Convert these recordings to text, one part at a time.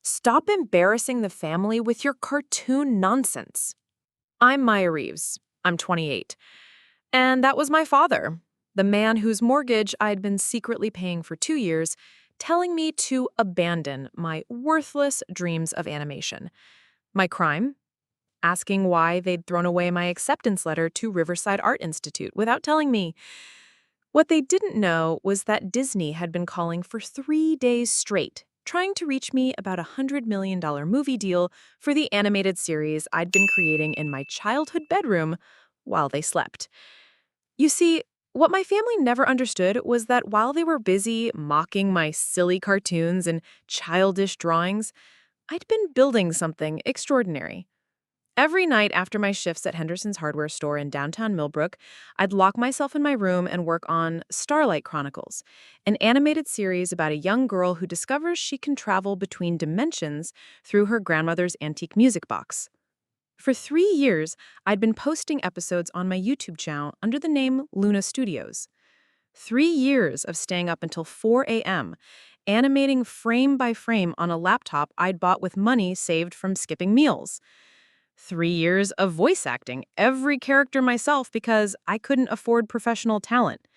Stop embarrassing the family with your cartoon nonsense. I'm Maya Reeves. I'm 28. And that was my father, the man whose mortgage I'd been secretly paying for 2 years, telling me to abandon my worthless dreams of animation. My crime? Asking why they'd thrown away my acceptance letter to Riverside Art Institute without telling me. What they didn't know was that Disney had been calling for 3 days straight, trying to reach me about $100 million movie deal for the animated series I'd been creating in my childhood bedroom while they slept. You see, what my family never understood was that while they were busy mocking my silly cartoons and childish drawings, I'd been building something extraordinary. Every night after my shifts at Henderson's hardware store in downtown Millbrook, I'd lock myself in my room and work on Starlight Chronicles, an animated series about a young girl who discovers she can travel between dimensions through her grandmother's antique music box. For 3 years, I'd been posting episodes on my YouTube channel under the name Luna Studios. 3 years of staying up until 4 a.m., animating frame by frame on a laptop I'd bought with money saved from skipping meals. 3 years of voice acting every character myself because I couldn't afford professional talent.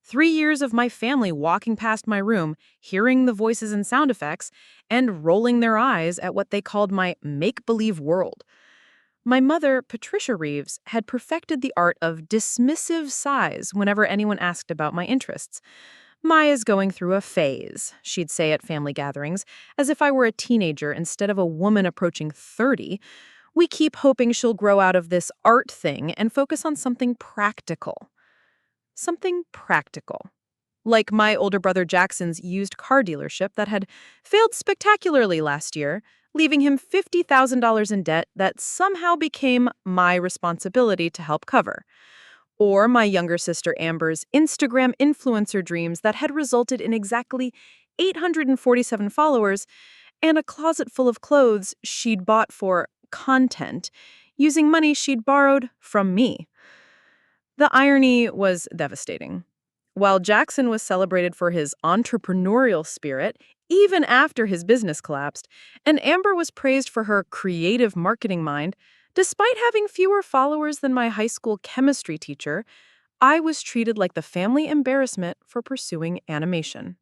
3 years of my family walking past my room, hearing the voices and sound effects, and rolling their eyes at what they called my make-believe world. My mother, Patricia Reeves, had perfected the art of dismissive sighs whenever anyone asked about my interests. Maya's going through a phase, she'd say at family gatherings, as if I were a teenager instead of a woman approaching 30. We keep hoping she'll grow out of this art thing and focus on something practical. Something practical. Like my older brother Jackson's used car dealership that had failed spectacularly last year, leaving him $50,000 in debt that somehow became my responsibility to help cover. Or my younger sister Amber's Instagram influencer dreams that had resulted in exactly 847 followers and a closet full of clothes she'd bought for content using money she'd borrowed from me. The irony was devastating. While Jackson was celebrated for his entrepreneurial spirit, even after his business collapsed, and Amber was praised for her creative marketing mind, despite having fewer followers than my high school chemistry teacher, I was treated like the family embarrassment for pursuing animation.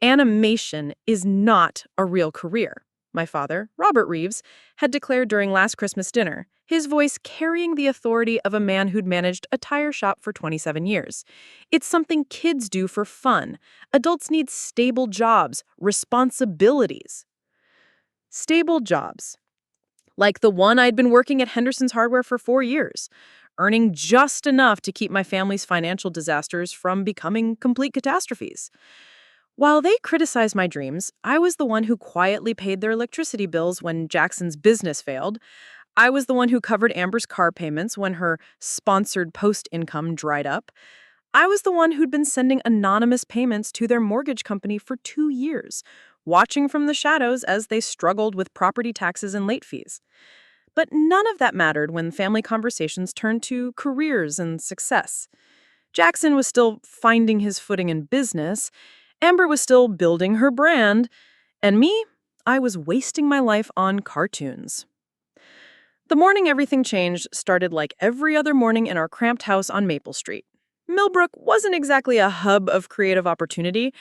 Animation is not a real career, my father, Robert Reeves, had declared during last Christmas dinner, his voice carrying the authority of a man who'd managed a tire shop for 27 years. It's something kids do for fun. Adults need stable jobs, responsibilities. Stable jobs. Like the one I'd been working at Henderson's Hardware for 4 years, earning just enough to keep my family's financial disasters from becoming complete catastrophes. While they criticized my dreams, I was the one who quietly paid their electricity bills when Jackson's business failed. I was the one who covered Amber's car payments when her sponsored post income dried up. I was the one who'd been sending anonymous payments to their mortgage company for 2 years, watching from the shadows as they struggled with property taxes and late fees. But none of that mattered when family conversations turned to careers and success. Jackson was still finding his footing in business. Amber was still building her brand. And me, I was wasting my life on cartoons. The morning everything changed started like every other morning in our cramped house on Maple Street. Millbrook wasn't exactly a hub of creative opportunity,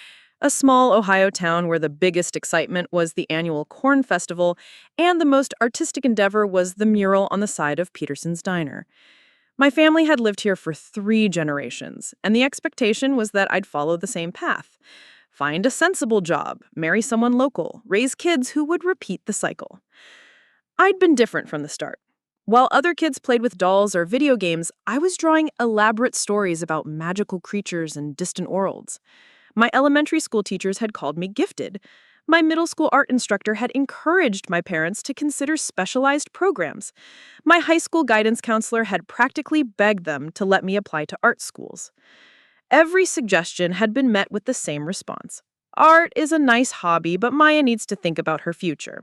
a small Ohio town where the biggest excitement was the annual Corn Festival and the most artistic endeavor was the mural on the side of Peterson's Diner. My family had lived here for 3 generations, and the expectation was that I'd follow the same path. Find a sensible job, marry someone local, raise kids who would repeat the cycle. I'd been different from the start. While other kids played with dolls or video games, I was drawing elaborate stories about magical creatures and distant worlds. My elementary school teachers had called me gifted. My middle school art instructor had encouraged my parents to consider specialized programs. My high school guidance counselor had practically begged them to let me apply to art schools. Every suggestion had been met with the same response. Art is a nice hobby, but Maya needs to think about her future.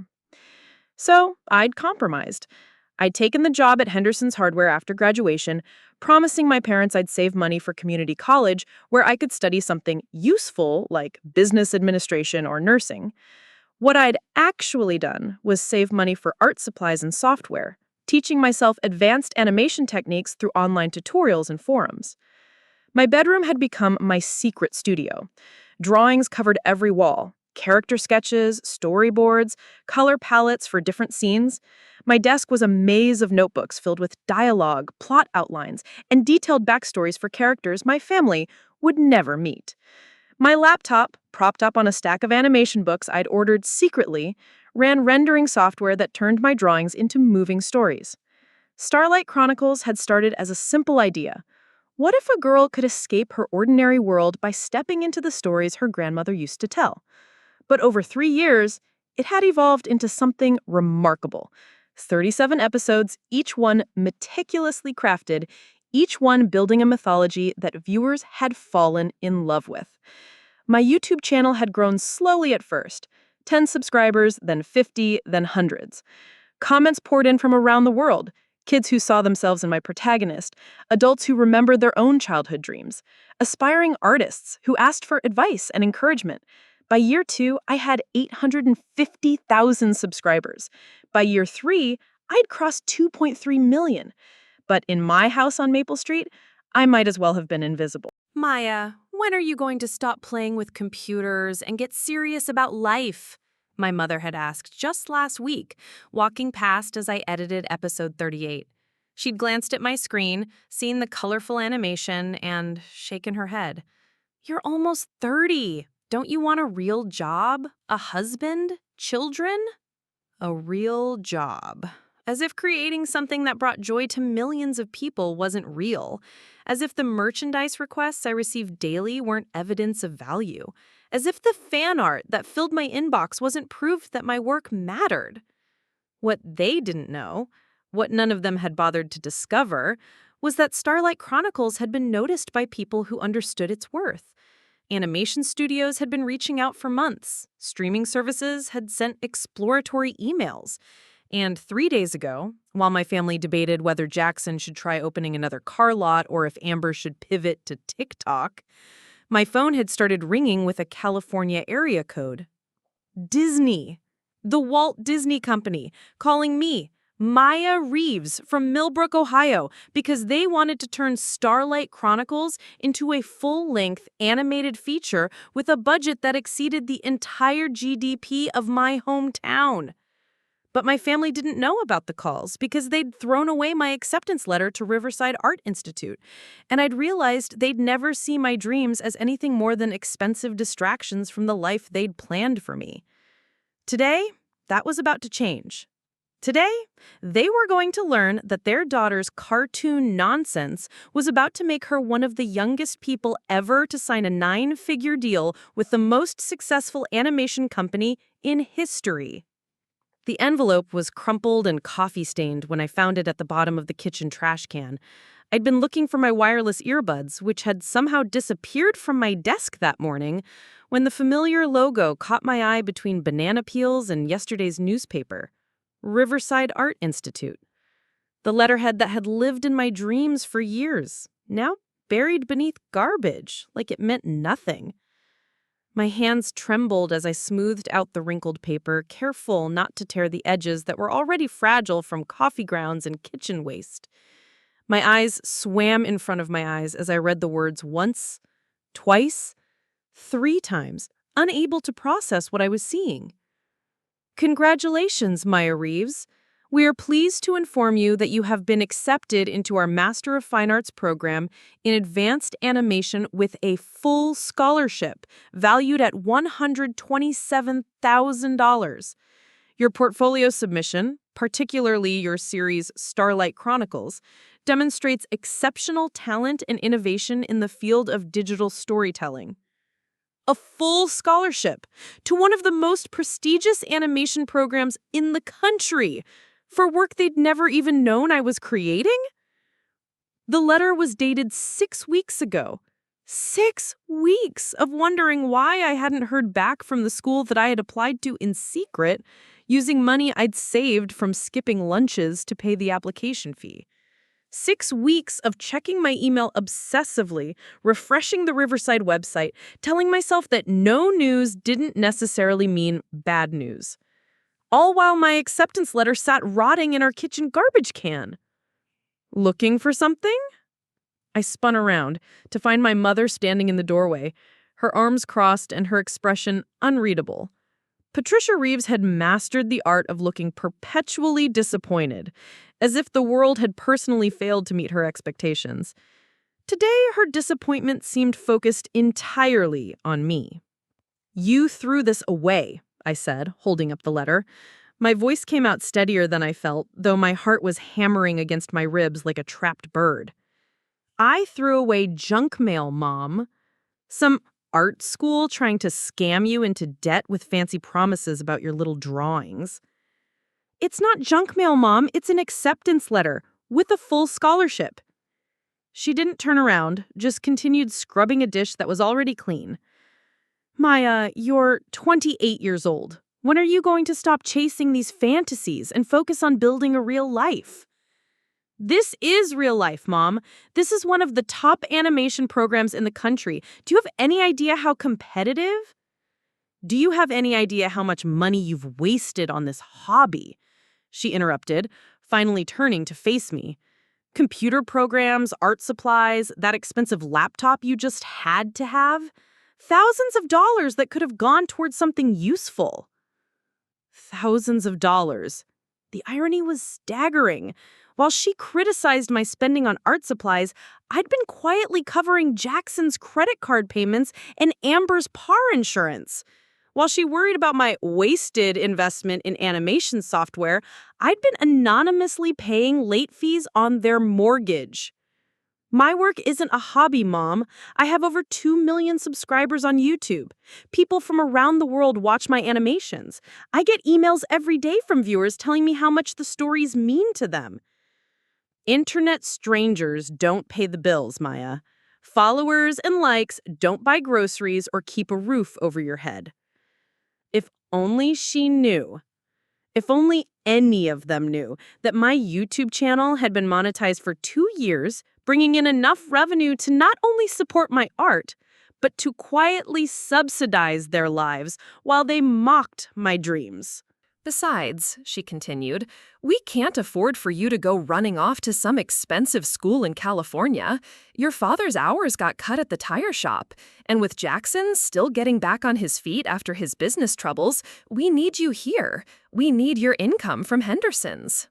So I'd compromised. I'd taken the job at Henderson's Hardware after graduation, promising my parents I'd save money for community college where I could study something useful like business administration or nursing. What I'd actually done was save money for art supplies and software, teaching myself advanced animation techniques through online tutorials and forums. My bedroom had become my secret studio. Drawings covered every wall, character sketches, storyboards, color palettes for different scenes. My desk was a maze of notebooks filled with dialogue, plot outlines, and detailed backstories for characters my family would never meet. My laptop, propped up on a stack of animation books I'd ordered secretly, ran rendering software that turned my drawings into moving stories. Starlight Chronicles had started as a simple idea. What if a girl could escape her ordinary world by stepping into the stories her grandmother used to tell? But over 3 years, it had evolved into something remarkable. 37 episodes, each one meticulously crafted, each one building a mythology that viewers had fallen in love with. My YouTube channel had grown slowly at first, 10 subscribers, then 50, then hundreds. Comments poured in from around the world, kids who saw themselves in my protagonist, adults who remembered their own childhood dreams, aspiring artists who asked for advice and encouragement. By year 2, I had 850,000 subscribers. By year 3, I'd crossed 2.3 million. But in my house on Maple Street, I might as well have been invisible. Maya, when are you going to stop playing with computers and get serious about life? My mother had asked just last week, walking past as I edited episode 38. She'd glanced at my screen, seen the colorful animation, and shaken her head. You're almost 30. Don't you want a real job? A husband? Children? A real job. As if creating something that brought joy to millions of people wasn't real. As if the merchandise requests I received daily weren't evidence of value. As if the fan art that filled my inbox wasn't proof that my work mattered. What they didn't know, what none of them had bothered to discover, was that Starlight Chronicles had been noticed by people who understood its worth. Animation studios had been reaching out for months. Streaming services had sent exploratory emails. And 3 days ago, while my family debated whether Jackson should try opening another car lot or if Amber should pivot to TikTok, my phone had started ringing with a California area code. Disney, the Walt Disney Company, calling me, Maya Reeves from Millbrook, Ohio, because they wanted to turn Starlight Chronicles into a full-length animated feature with a budget that exceeded the entire GDP of my hometown. But my family didn't know about the calls because they'd thrown away my acceptance letter to Riverside Art Institute, and I'd realized they'd never see my dreams as anything more than expensive distractions from the life they'd planned for me. Today, that was about to change. Today, they were going to learn that their daughter's cartoon nonsense was about to make her one of the youngest people ever to sign a 9-figure deal with the most successful animation company in history. The envelope was crumpled and coffee-stained when I found it at the bottom of the kitchen trash can. I'd been looking for my wireless earbuds, which had somehow disappeared from my desk that morning, when the familiar logo caught my eye between banana peels and yesterday's newspaper. Riverside Art Institute. The letterhead that had lived in my dreams for years, now buried beneath garbage, like it meant nothing. My hands trembled as I smoothed out the wrinkled paper, careful not to tear the edges that were already fragile from coffee grounds and kitchen waste. My eyes swam in front of my eyes as I read the words once, twice, 3 times, unable to process what I was seeing. Congratulations, Maya Reeves. We are pleased to inform you that you have been accepted into our Master of Fine Arts program in advanced animation with a full scholarship valued at $127,000. Your portfolio submission, particularly your series Starlight Chronicles, demonstrates exceptional talent and innovation in the field of digital storytelling. A full scholarship to one of the most prestigious animation programs in the country for work they'd never even known I was creating? The letter was dated 6 weeks ago. 6 weeks of wondering why I hadn't heard back from the school that I had applied to in secret, using money I'd saved from skipping lunches to pay the application fee. 6 weeks of checking my email obsessively, refreshing the Riverside website, telling myself that no news didn't necessarily mean bad news. All while my acceptance letter sat rotting in our kitchen garbage can. Looking for something? I spun around to find my mother standing in the doorway, her arms crossed and her expression unreadable. Patricia Reeves had mastered the art of looking perpetually disappointed, as if the world had personally failed to meet her expectations. Today, her disappointment seemed focused entirely on me. "You threw this away," I said, holding up the letter. My voice came out steadier than I felt, though my heart was hammering against my ribs like a trapped bird. "I threw away junk mail, Mom. Some art school trying to scam you into debt with fancy promises about your little drawings." "It's not junk mail, Mom. It's an acceptance letter with a full scholarship." She didn't turn around, just continued scrubbing a dish that was already clean. "Maya, you're 28 years old. When are you going to stop chasing these fantasies and focus on building a real life?" "This is real life, Mom. This is one of the top animation programs in the country. Do you have any idea how competitive?" "Do you have any idea how much money you've wasted on this hobby?" she interrupted, finally turning to face me. "Computer programs, art supplies, that expensive laptop you just had to have. Thousands of dollars that could have gone towards something useful." Thousands of dollars. The irony was staggering. While she criticized my spending on art supplies, I'd been quietly covering Jackson's credit card payments and Amber's car insurance. While she worried about my wasted investment in animation software, I'd been anonymously paying late fees on their mortgage. "My work isn't a hobby, Mom. I have over 2 million subscribers on YouTube. People from around the world watch my animations. I get emails every day from viewers telling me how much the stories mean to them." Internet strangers don't pay the bills, Maya. Followers and likes don't buy groceries or keep a roof over your head. If only she knew. If only any of them knew that my YouTube channel had been monetized for 2 years, bringing in enough revenue to not only support my art, but to quietly subsidize their lives while they mocked my dreams. Besides, she continued, we can't afford for you to go running off to some expensive school in California. Your father's hours got cut at the tire shop, and with Jackson still getting back on his feet after his business troubles, we need you here. We need your income from Henderson's.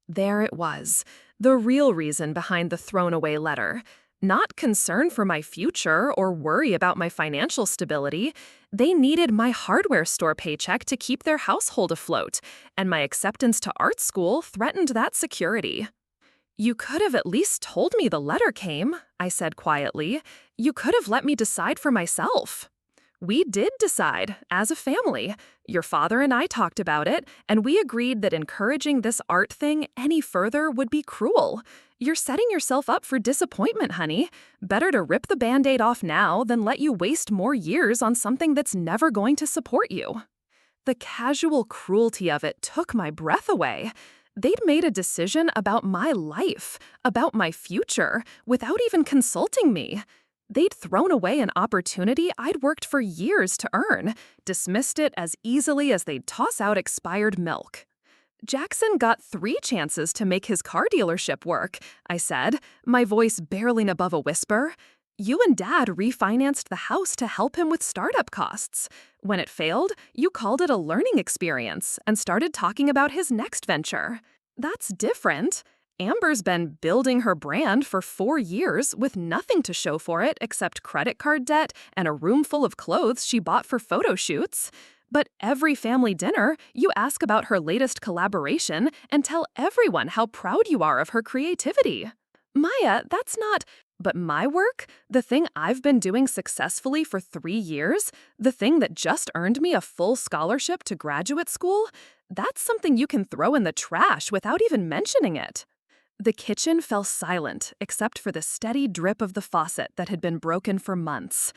There it was, the real reason behind the thrown-away letter. Not concern for my future or worry about my financial stability. They needed my hardware store paycheck to keep their household afloat, and my acceptance to art school threatened that security. "You could have at least told me the letter came," I said quietly. "You could have let me decide for myself." "We did decide, as a family. Your father and I talked about it, and we agreed that encouraging this art thing any further would be cruel. You're setting yourself up for disappointment, honey. Better to rip the Band-Aid off now than let you waste more years on something that's never going to support you." The casual cruelty of it took my breath away. They'd made a decision about my life, about my future, without even consulting me. They'd thrown away an opportunity I'd worked for years to earn, dismissed it as easily as they'd toss out expired milk. "Jackson got 3 chances to make his car dealership work," I said, my voice barely above a whisper. "You and Dad refinanced the house to help him with startup costs. When it failed, you called it a learning experience and started talking about his next venture. That's different. Amber's been building her brand for 4 years with nothing to show for it except credit card debt and a room full of clothes she bought for photo shoots. But every family dinner, you ask about her latest collaboration and tell everyone how proud you are of her creativity. Maya, that's not... But my work, the thing I've been doing successfully for 3 years, the thing that just earned me a full scholarship to graduate school, that's something you can throw in the trash without even mentioning it." The kitchen fell silent, except for the steady drip of the faucet that had been broken for months.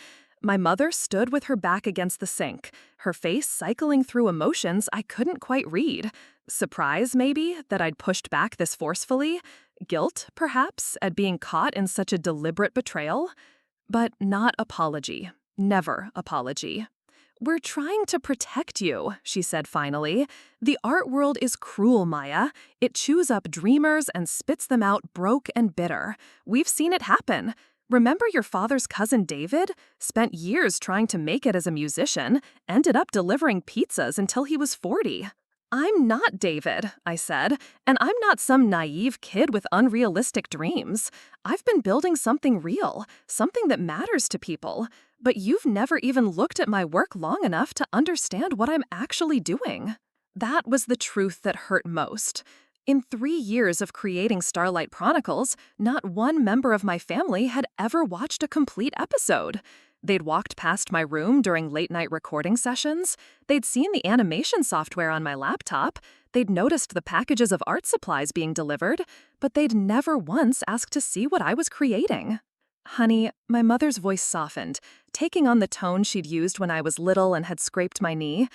My mother stood with her back against the sink, her face cycling through emotions I couldn't quite read. Surprise, maybe, that I'd pushed back this forcefully? Guilt, perhaps, at being caught in such a deliberate betrayal? But not apology. Never apology. "We're trying to protect you," she said finally. "The art world is cruel, Maya. It chews up dreamers and spits them out broke and bitter. We've seen it happen. Remember your father's cousin David? Spent years trying to make it as a musician, ended up delivering pizzas until he was 40. I'm not David," I said, "and I'm not some naive kid with unrealistic dreams. I've been building something real, something that matters to people. But you've never even looked at my work long enough to understand what I'm actually doing." That was the truth that hurt most. In 3 years of creating Starlight Chronicles, not one member of my family had ever watched a complete episode. They'd walked past my room during late-night recording sessions. They'd seen the animation software on my laptop. They'd noticed the packages of art supplies being delivered, but they'd never once asked to see what I was creating. "Honey," my mother's voice softened, taking on the tone she'd used when I was little and had scraped my knee.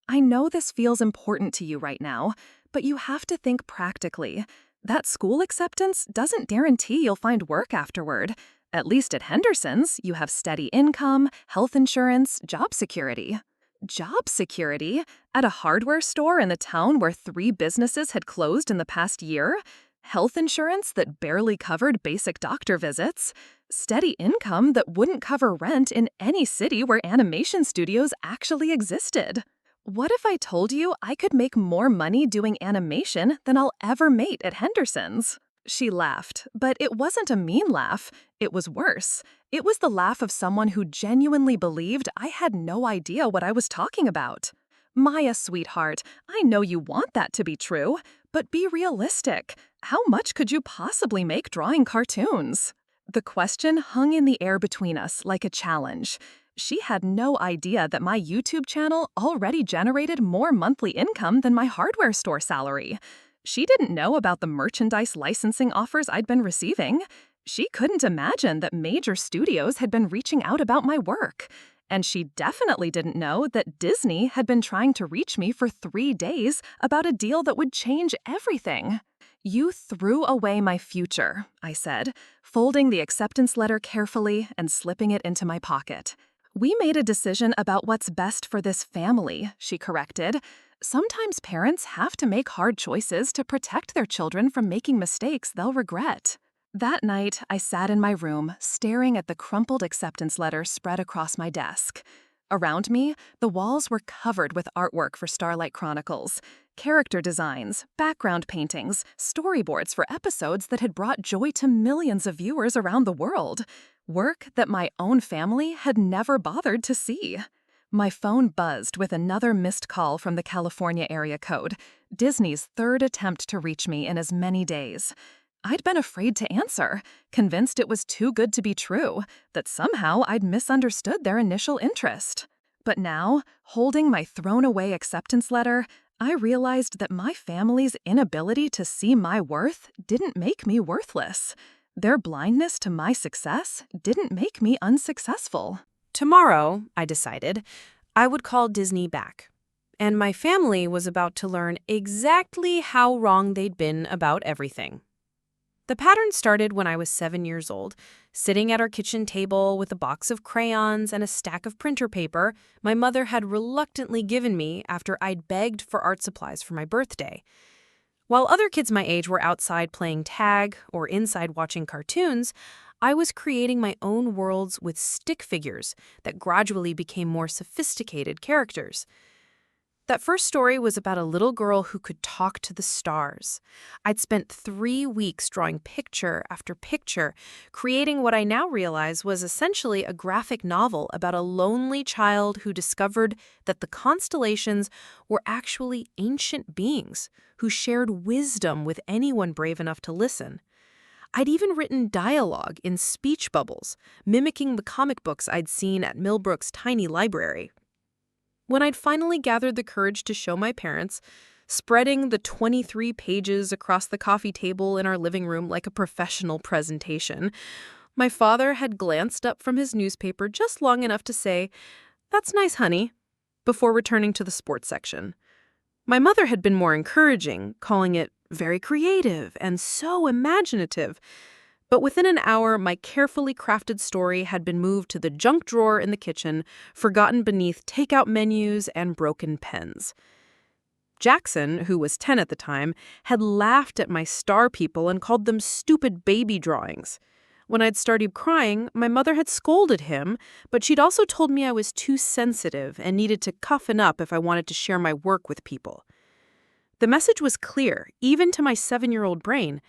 "I know this feels important to you right now, but you have to think practically. That school acceptance doesn't guarantee you'll find work afterward. At least at Henderson's, you have steady income, health insurance, job security." Job security? At a hardware store in the town where 3 businesses had closed in the past year? Health insurance that barely covered basic doctor visits? Steady income that wouldn't cover rent in any city where animation studios actually existed? What if I told you I could make more money doing animation than I'll ever make at Henderson's? She laughed, but it wasn't a mean laugh. It was worse. It was the laugh of someone who genuinely believed I had no idea what I was talking about. "Maya, sweetheart, I know you want that to be true, but be realistic. How much could you possibly make drawing cartoons?" The question hung in the air between us like a challenge. She had no idea that my YouTube channel already generated more monthly income than my hardware store salary. She didn't know about the merchandise licensing offers I'd been receiving. She couldn't imagine that major studios had been reaching out about my work. And she definitely didn't know that Disney had been trying to reach me for 3 days about a deal that would change everything. "You threw away my future," I said, folding the acceptance letter carefully and slipping it into my pocket. "We made a decision about what's best for this family," she corrected. "Sometimes parents have to make hard choices to protect their children from making mistakes they'll regret." That night, I sat in my room, staring at the crumpled acceptance letter spread across my desk. Around me, the walls were covered with artwork for Starlight Chronicles. Character designs, background paintings, storyboards for episodes that had brought joy to millions of viewers around the world. Work that my own family had never bothered to see. My phone buzzed with another missed call from the California area code, Disney's 3rd attempt to reach me in as many days. I'd been afraid to answer, convinced it was too good to be true, that somehow I'd misunderstood their initial interest. But now, holding my thrown-away acceptance letter, I realized that my family's inability to see my worth didn't make me worthless. Their blindness to my success didn't make me unsuccessful. Tomorrow, I decided, I would call Disney back. And my family was about to learn exactly how wrong they'd been about everything. The pattern started when I was 7 years old, sitting at our kitchen table with a box of crayons and a stack of printer paper my mother had reluctantly given me after I'd begged for art supplies for my birthday. While other kids my age were outside playing tag or inside watching cartoons, I was creating my own worlds with stick figures that gradually became more sophisticated characters. That first story was about a little girl who could talk to the stars. I'd spent 3 weeks drawing picture after picture, creating what I now realize was essentially a graphic novel about a lonely child who discovered that the constellations were actually ancient beings who shared wisdom with anyone brave enough to listen. I'd even written dialogue in speech bubbles, mimicking the comic books I'd seen at Millbrook's tiny library. When I'd finally gathered the courage to show my parents, spreading the 23 pages across the coffee table in our living room like a professional presentation, My father had glanced up from his newspaper just long enough to say, "That's nice, honey," before returning to the sports section. My mother had been more encouraging, calling it very creative and so imaginative. But within an hour, my carefully crafted story had been moved to the junk drawer in the kitchen, forgotten beneath takeout menus and broken pens. Jackson, who was 10 at the time, had laughed at my star people and called them stupid baby drawings. When I'd started crying, my mother had scolded him, but she'd also told me I was too sensitive and needed to toughen up if I wanted to share my work with people. The message was clear, even to my 7-year-old brain.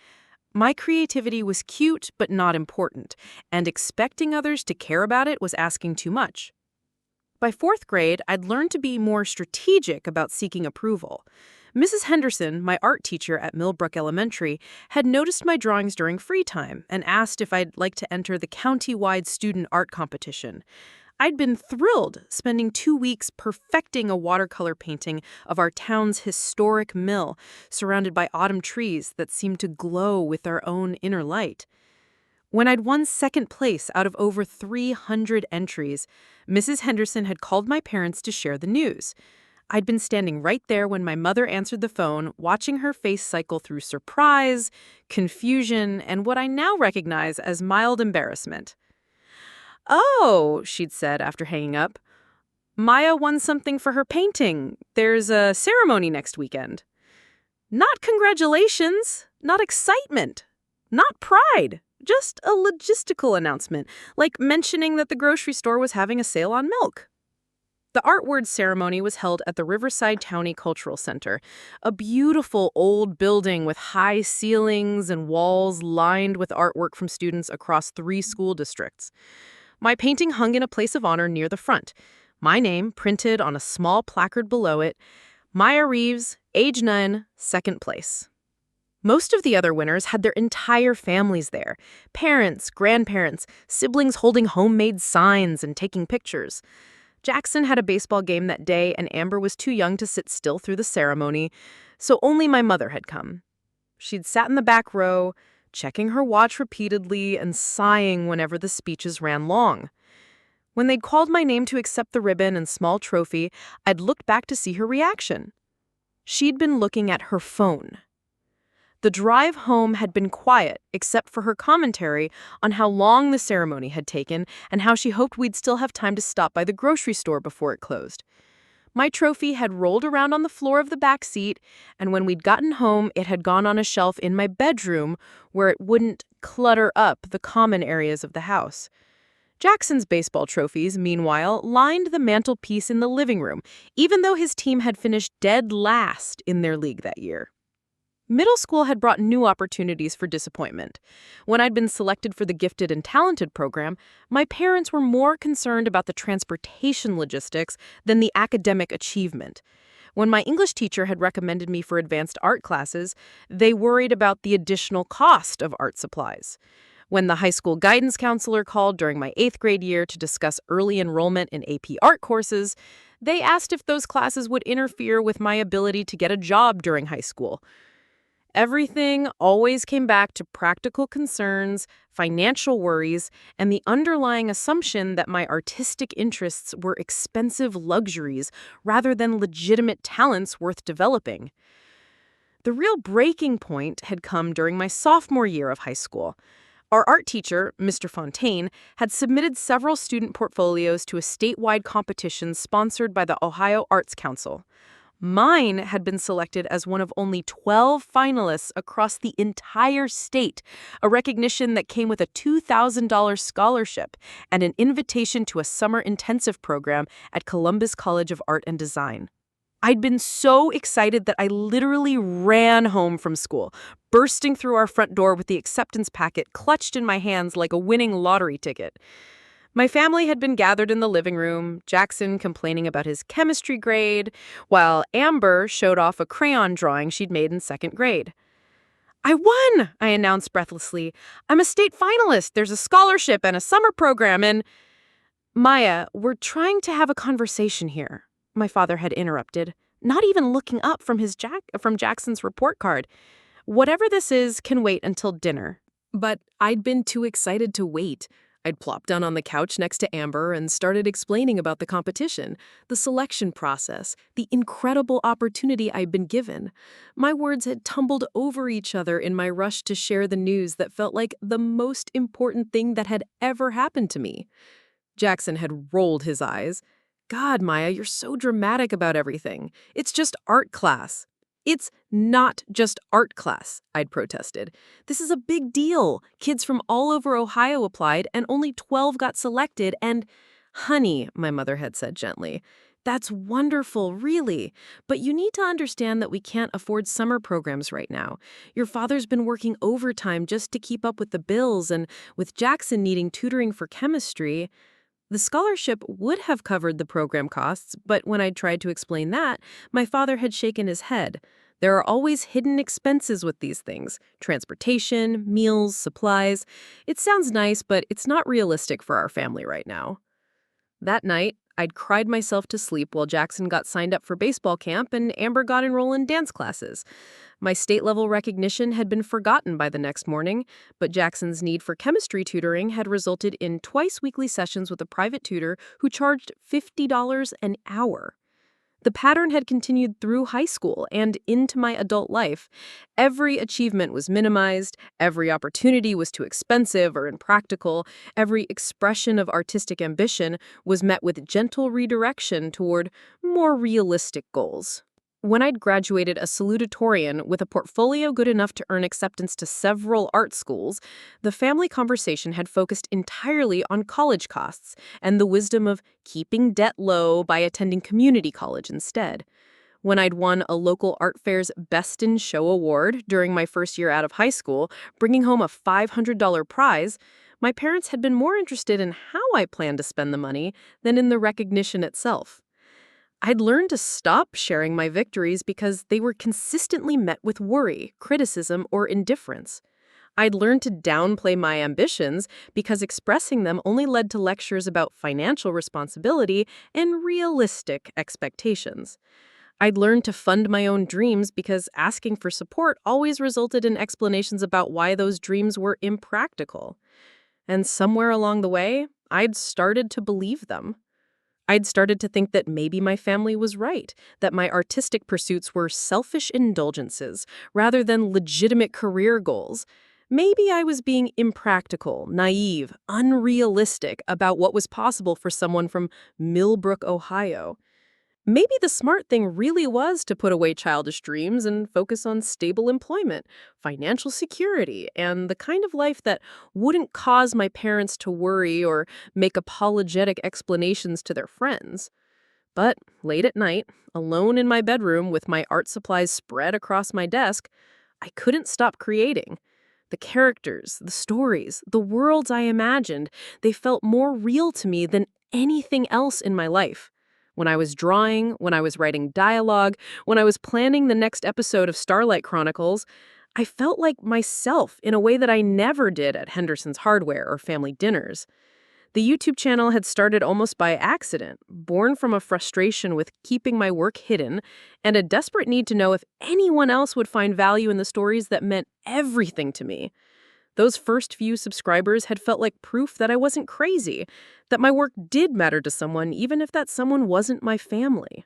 My creativity was cute but not important, and expecting others to care about it was asking too much. By 4th grade, I'd learned to be more strategic about seeking approval. Mrs. Henderson, my art teacher at Millbrook Elementary, had noticed my drawings during free time and asked if I'd like to enter the county-wide student art competition. I'd been thrilled, spending 2 weeks perfecting a watercolor painting of our town's historic mill, surrounded by autumn trees that seemed to glow with their own inner light. When I'd won 2nd place out of over 300 entries, Mrs. Henderson had called my parents to share the news. I'd been standing right there when my mother answered the phone, watching her face cycle through surprise, confusion, and what I now recognize as mild embarrassment. "Oh," she'd said after hanging up, "Maya won something for her painting. There's a ceremony next weekend." Not congratulations, not excitement, not pride, just a logistical announcement, like mentioning that the grocery store was having a sale on milk. The Artword ceremony was held at the Riverside County Cultural Center, a beautiful old building with high ceilings and walls lined with artwork from students across 3 school districts. My painting hung in a place of honor near the front, my name printed on a small placard below it, Maya Reeves, age 9, 2nd place. Most of the other winners had their entire families there, parents, grandparents, siblings holding homemade signs and taking pictures. Jackson had a baseball game that day, and Amber was too young to sit still through the ceremony, so only my mother had come. She'd sat in the back row, checking her watch repeatedly and sighing whenever the speeches ran long. When they'd called my name to accept the ribbon and small trophy, I'd looked back to see her reaction. She'd been looking at her phone. The drive home had been quiet, except for her commentary on how long the ceremony had taken and how she hoped we'd still have time to stop by the grocery store before it closed. My trophy had rolled around on the floor of the back seat, and when we'd gotten home, it had gone on a shelf in my bedroom where it wouldn't clutter up the common areas of the house. Jackson's baseball trophies, meanwhile, lined the mantelpiece in the living room, even though his team had finished dead last in their league that year. Middle school had brought new opportunities for disappointment. When I'd been selected for the Gifted and Talented program, my parents were more concerned about the transportation logistics than the academic achievement. When my English teacher had recommended me for advanced art classes, they worried about the additional cost of art supplies. When the high school guidance counselor called during my 8th grade year to discuss early enrollment in AP art courses, they asked if those classes would interfere with my ability to get a job during high school. Everything always came back to practical concerns, financial worries, and the underlying assumption that my artistic interests were expensive luxuries rather than legitimate talents worth developing. The real breaking point had come during my sophomore year of high school. Our art teacher, Mr. Fontaine, had submitted several student portfolios to a statewide competition sponsored by the Ohio Arts Council. Mine had been selected as one of only 12 finalists across the entire state, a recognition that came with a $2,000 scholarship and an invitation to a summer intensive program at Columbus College of Art and Design. I'd been so excited that I literally ran home from school, bursting through our front door with the acceptance packet clutched in my hands like a winning lottery ticket. My family had been gathered in the living room, Jackson complaining about his chemistry grade, while Amber showed off a crayon drawing she'd made in 2nd grade. "I won!" I announced breathlessly. "I'm a state finalist. There's a scholarship and a summer program and—" "Maya, we're trying to have a conversation here," my father had interrupted, not even looking up from Jackson's report card. "Whatever this is can wait until dinner." But I'd been too excited to wait. I'd plopped down on the couch next to Amber and started explaining about the competition, the selection process, the incredible opportunity I'd been given. My words had tumbled over each other in my rush to share the news that felt like the most important thing that had ever happened to me. Jackson had rolled his eyes. God, Maya, you're so dramatic about everything. It's just art class. It's not just art class, I'd protested. This is a big deal. Kids from all over Ohio applied, and only 12 got selected, and, honey, my mother had said gently, that's wonderful, really. But you need to understand that we can't afford summer programs right now. Your father's been working overtime just to keep up with the bills, and with Jackson needing tutoring for chemistry, the scholarship would have covered the program costs, but when I tried to explain that, my father had shaken his head. There are always hidden expenses with these things: transportation, meals, supplies. It sounds nice, but it's not realistic for our family right now. That night, I'd cried myself to sleep while Jackson got signed up for baseball camp and Amber got enrolled in dance classes. My state-level recognition had been forgotten by the next morning, but Jackson's need for chemistry tutoring had resulted in twice-weekly sessions with a private tutor who charged $50 an hour. The pattern had continued through high school and into my adult life. Every achievement was minimized, every opportunity was too expensive or impractical, every expression of artistic ambition was met with gentle redirection toward more realistic goals. When I'd graduated a salutatorian with a portfolio good enough to earn acceptance to several art schools, the family conversation had focused entirely on college costs and the wisdom of keeping debt low by attending community college instead. When I'd won a local art fair's Best in Show award during my first year out of high school, bringing home a $500 prize, my parents had been more interested in how I planned to spend the money than in the recognition itself. I'd learned to stop sharing my victories because they were consistently met with worry, criticism, or indifference. I'd learned to downplay my ambitions because expressing them only led to lectures about financial responsibility and realistic expectations. I'd learned to fund my own dreams because asking for support always resulted in explanations about why those dreams were impractical. And somewhere along the way, I'd started to believe them. I'd started to think that maybe my family was right, that my artistic pursuits were selfish indulgences rather than legitimate career goals. Maybe I was being impractical, naive, unrealistic about what was possible for someone from Millbrook, Ohio. Maybe the smart thing really was to put away childish dreams and focus on stable employment, financial security, and the kind of life that wouldn't cause my parents to worry or make apologetic explanations to their friends. But late at night, alone in my bedroom with my art supplies spread across my desk, I couldn't stop creating. The characters, the stories, the worlds I imagined, they felt more real to me than anything else in my life. When I was drawing, when I was writing dialogue, when I was planning the next episode of Starlight Chronicles, I felt like myself in a way that I never did at Henderson's Hardware or family dinners. The YouTube channel had started almost by accident, born from a frustration with keeping my work hidden and a desperate need to know if anyone else would find value in the stories that meant everything to me. Those first few subscribers had felt like proof that I wasn't crazy, that my work did matter to someone even if that someone wasn't my family.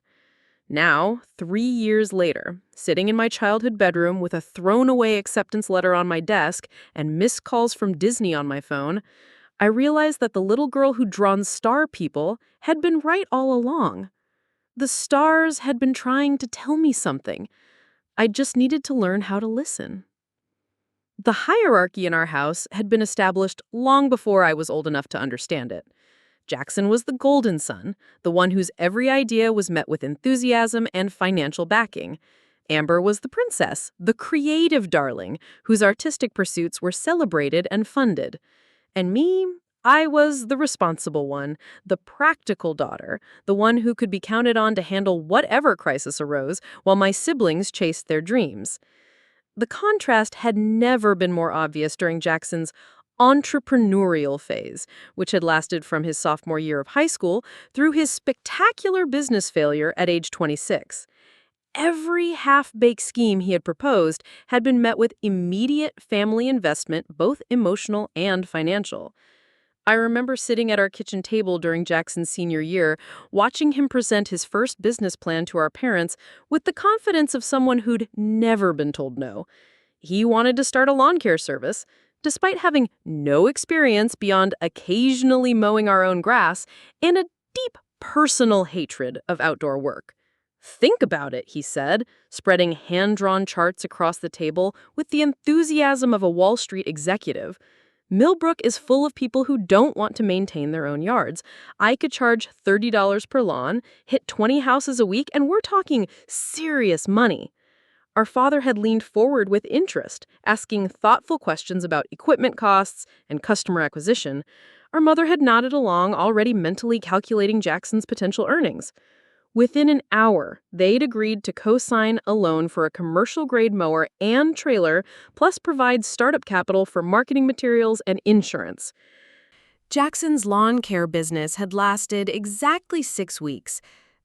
Now, 3 years later, sitting in my childhood bedroom with a thrown-away acceptance letter on my desk and missed calls from Disney on my phone, I realized that the little girl who'd drawn star people had been right all along. The stars had been trying to tell me something. I just needed to learn how to listen. The hierarchy in our house had been established long before I was old enough to understand it. Jackson was the golden son, the one whose every idea was met with enthusiasm and financial backing. Amber was the princess, the creative darling, whose artistic pursuits were celebrated and funded. And me, I was the responsible one, the practical daughter, the one who could be counted on to handle whatever crisis arose while my siblings chased their dreams. The contrast had never been more obvious during Jackson's entrepreneurial phase, which had lasted from his sophomore year of high school through his spectacular business failure at age 26. Every half-baked scheme he had proposed had been met with immediate family investment, both emotional and financial. I remember sitting at our kitchen table during Jackson's senior year, watching him present his first business plan to our parents with the confidence of someone who'd never been told no. He wanted to start a lawn care service, despite having no experience beyond occasionally mowing our own grass and a deep personal hatred of outdoor work. Think about it, he said, spreading hand-drawn charts across the table with the enthusiasm of a Wall Street executive. Millbrook is full of people who don't want to maintain their own yards. I could charge $30 per lawn, hit 20 houses a week, and we're talking serious money. Our father had leaned forward with interest, asking thoughtful questions about equipment costs and customer acquisition. Our mother had nodded along, already mentally calculating Jackson's potential earnings. Within an hour, they'd agreed to co-sign a loan for a commercial-grade mower and trailer, plus provide startup capital for marketing materials and insurance. Jackson's lawn care business had lasted exactly 6 weeks.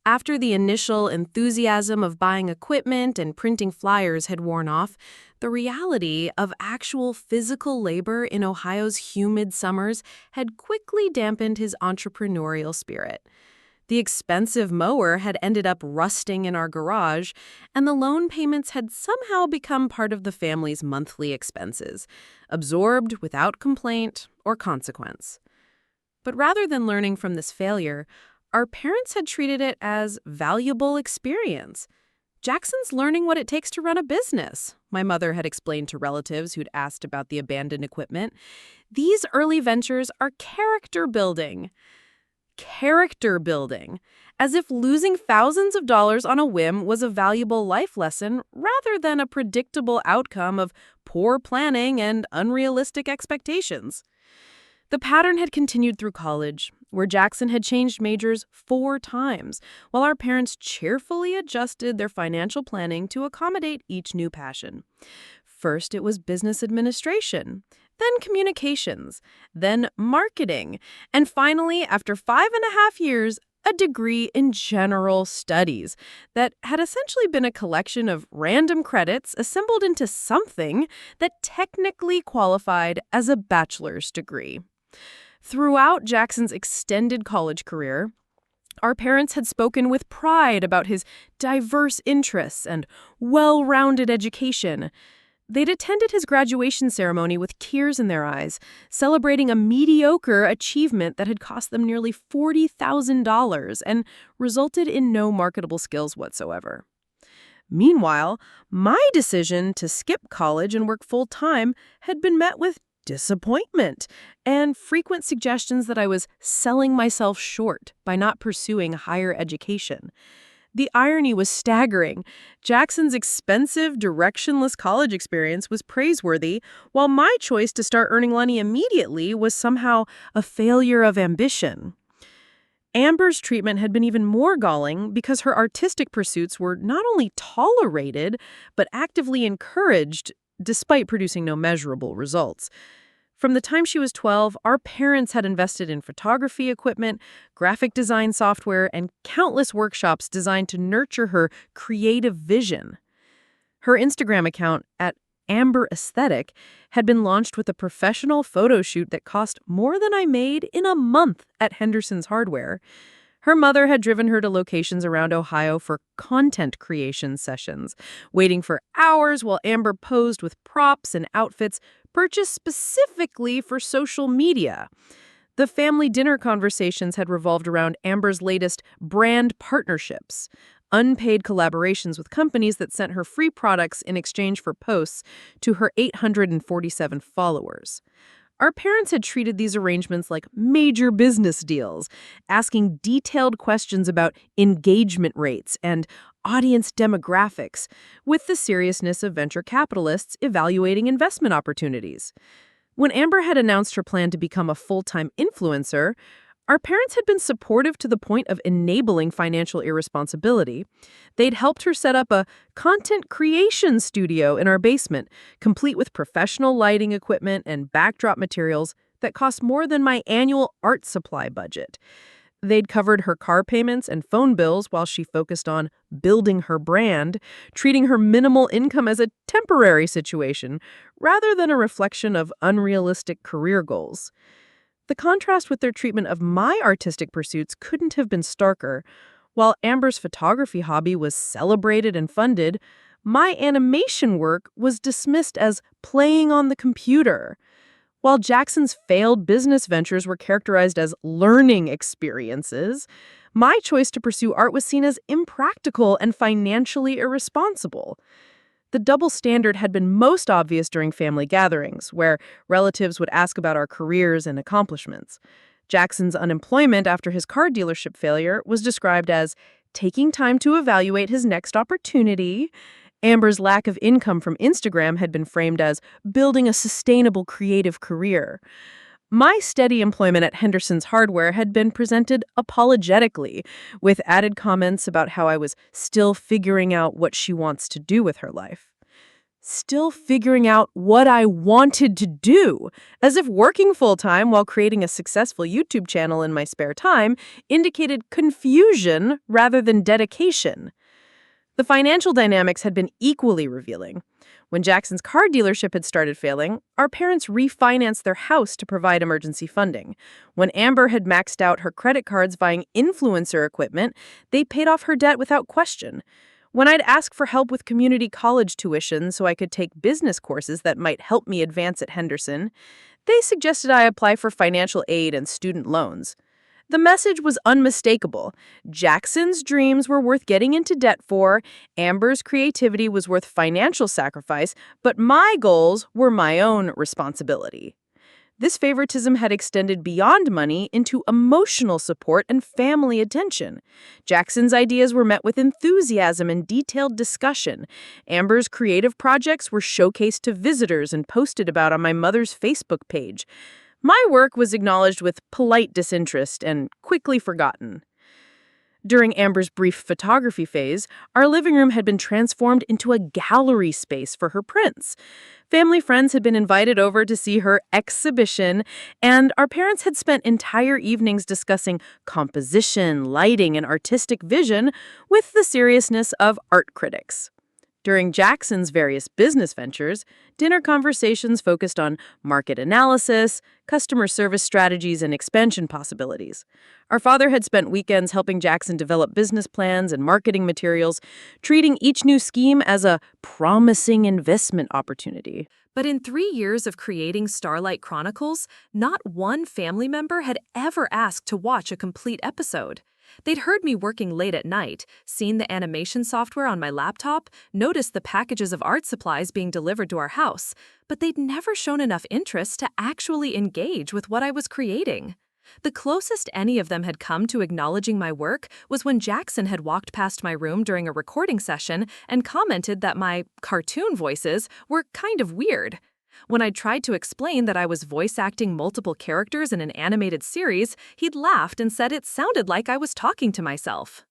After the initial enthusiasm of buying equipment and printing flyers had worn off, the reality of actual physical labor in Ohio's humid summers had quickly dampened his entrepreneurial spirit. The expensive mower had ended up rusting in our garage, and the loan payments had somehow become part of the family's monthly expenses, absorbed without complaint or consequence. But rather than learning from this failure, our parents had treated it as valuable experience. Jackson's learning what it takes to run a business, my mother had explained to relatives who'd asked about the abandoned equipment. These early ventures are character building. Character building, as if losing thousands of dollars on a whim was a valuable life lesson rather than a predictable outcome of poor planning and unrealistic expectations. The pattern had continued through college, where Jackson had changed majors 4 times, while our parents cheerfully adjusted their financial planning to accommodate each new passion. First, it was business administration, then communications, then marketing, and finally, after 5.5 years, a degree in general studies that had essentially been a collection of random credits assembled into something that technically qualified as a bachelor's degree. Throughout Jackson's extended college career, our parents had spoken with pride about his diverse interests and well-rounded education. They'd attended his graduation ceremony with tears in their eyes, celebrating a mediocre achievement that had cost them nearly $40,000 and resulted in no marketable skills whatsoever. Meanwhile, my decision to skip college and work full-time had been met with disappointment and frequent suggestions that I was selling myself short by not pursuing higher education. The irony was staggering. Jackson's expensive, directionless college experience was praiseworthy, while my choice to start earning money immediately was somehow a failure of ambition. Amber's treatment had been even more galling because her artistic pursuits were not only tolerated, but actively encouraged, despite producing no measurable results. From the time she was 12, our parents had invested in photography equipment, graphic design software, and countless workshops designed to nurture her creative vision. Her Instagram account, at Amber Aesthetic, had been launched with a professional photo shoot that cost more than I made in a month at Henderson's Hardware. Her mother had driven her to locations around Ohio for content creation sessions, waiting for hours while Amber posed with props and outfits purchased specifically for social media. The family dinner conversations had revolved around Amber's latest brand partnerships, unpaid collaborations with companies that sent her free products in exchange for posts to her 847 followers. Our parents had treated these arrangements like major business deals, asking detailed questions about engagement rates and audience demographics, with the seriousness of venture capitalists evaluating investment opportunities. When Amber had announced her plan to become a full-time influencer, our parents had been supportive to the point of enabling financial irresponsibility. They'd helped her set up a content creation studio in our basement, complete with professional lighting equipment and backdrop materials that cost more than my annual art supply budget. They'd covered her car payments and phone bills while she focused on building her brand, treating her minimal income as a temporary situation rather than a reflection of unrealistic career goals. The contrast with their treatment of my artistic pursuits couldn't have been starker. While Amber's photography hobby was celebrated and funded, my animation work was dismissed as playing on the computer. While Jackson's failed business ventures were characterized as learning experiences, my choice to pursue art was seen as impractical and financially irresponsible. The double standard had been most obvious during family gatherings, where relatives would ask about our careers and accomplishments. Jackson's unemployment after his car dealership failure was described as taking time to evaluate his next opportunity. Amber's lack of income from Instagram had been framed as building a sustainable creative career. My steady employment at Henderson's Hardware had been presented apologetically, with added comments about how I was still figuring out what she wants to do with her life. Still figuring out what I wanted to do, as if working full-time while creating a successful YouTube channel in my spare time indicated confusion rather than dedication. The financial dynamics had been equally revealing. When Jackson's car dealership had started failing, our parents refinanced their house to provide emergency funding. When Amber had maxed out her credit cards buying influencer equipment, they paid off her debt without question. When I'd ask for help with community college tuition so I could take business courses that might help me advance at Henderson, they suggested I apply for financial aid and student loans. The message was unmistakable. Jackson's dreams were worth getting into debt for, Amber's creativity was worth financial sacrifice, but my goals were my own responsibility. This favoritism had extended beyond money into emotional support and family attention. Jackson's ideas were met with enthusiasm and detailed discussion. Amber's creative projects were showcased to visitors and posted about on my mother's Facebook page. My work was acknowledged with polite disinterest and quickly forgotten. During Amber's brief photography phase, our living room had been transformed into a gallery space for her prints. Family friends had been invited over to see her exhibition, and our parents had spent entire evenings discussing composition, lighting, and artistic vision with the seriousness of art critics. During Jackson's various business ventures, dinner conversations focused on market analysis, customer service strategies, and expansion possibilities. Our father had spent weekends helping Jackson develop business plans and marketing materials, treating each new scheme as a promising investment opportunity. But in 3 years of creating Starlight Chronicles, not one family member had ever asked to watch a complete episode. They'd heard me working late at night, seen the animation software on my laptop, noticed the packages of art supplies being delivered to our house, but they'd never shown enough interest to actually engage with what I was creating. The closest any of them had come to acknowledging my work was when Jackson had walked past my room during a recording session and commented that my cartoon voices were kind of weird. When I tried to explain that I was voice acting multiple characters in an animated series, he'd laughed and said it sounded like I was talking to myself.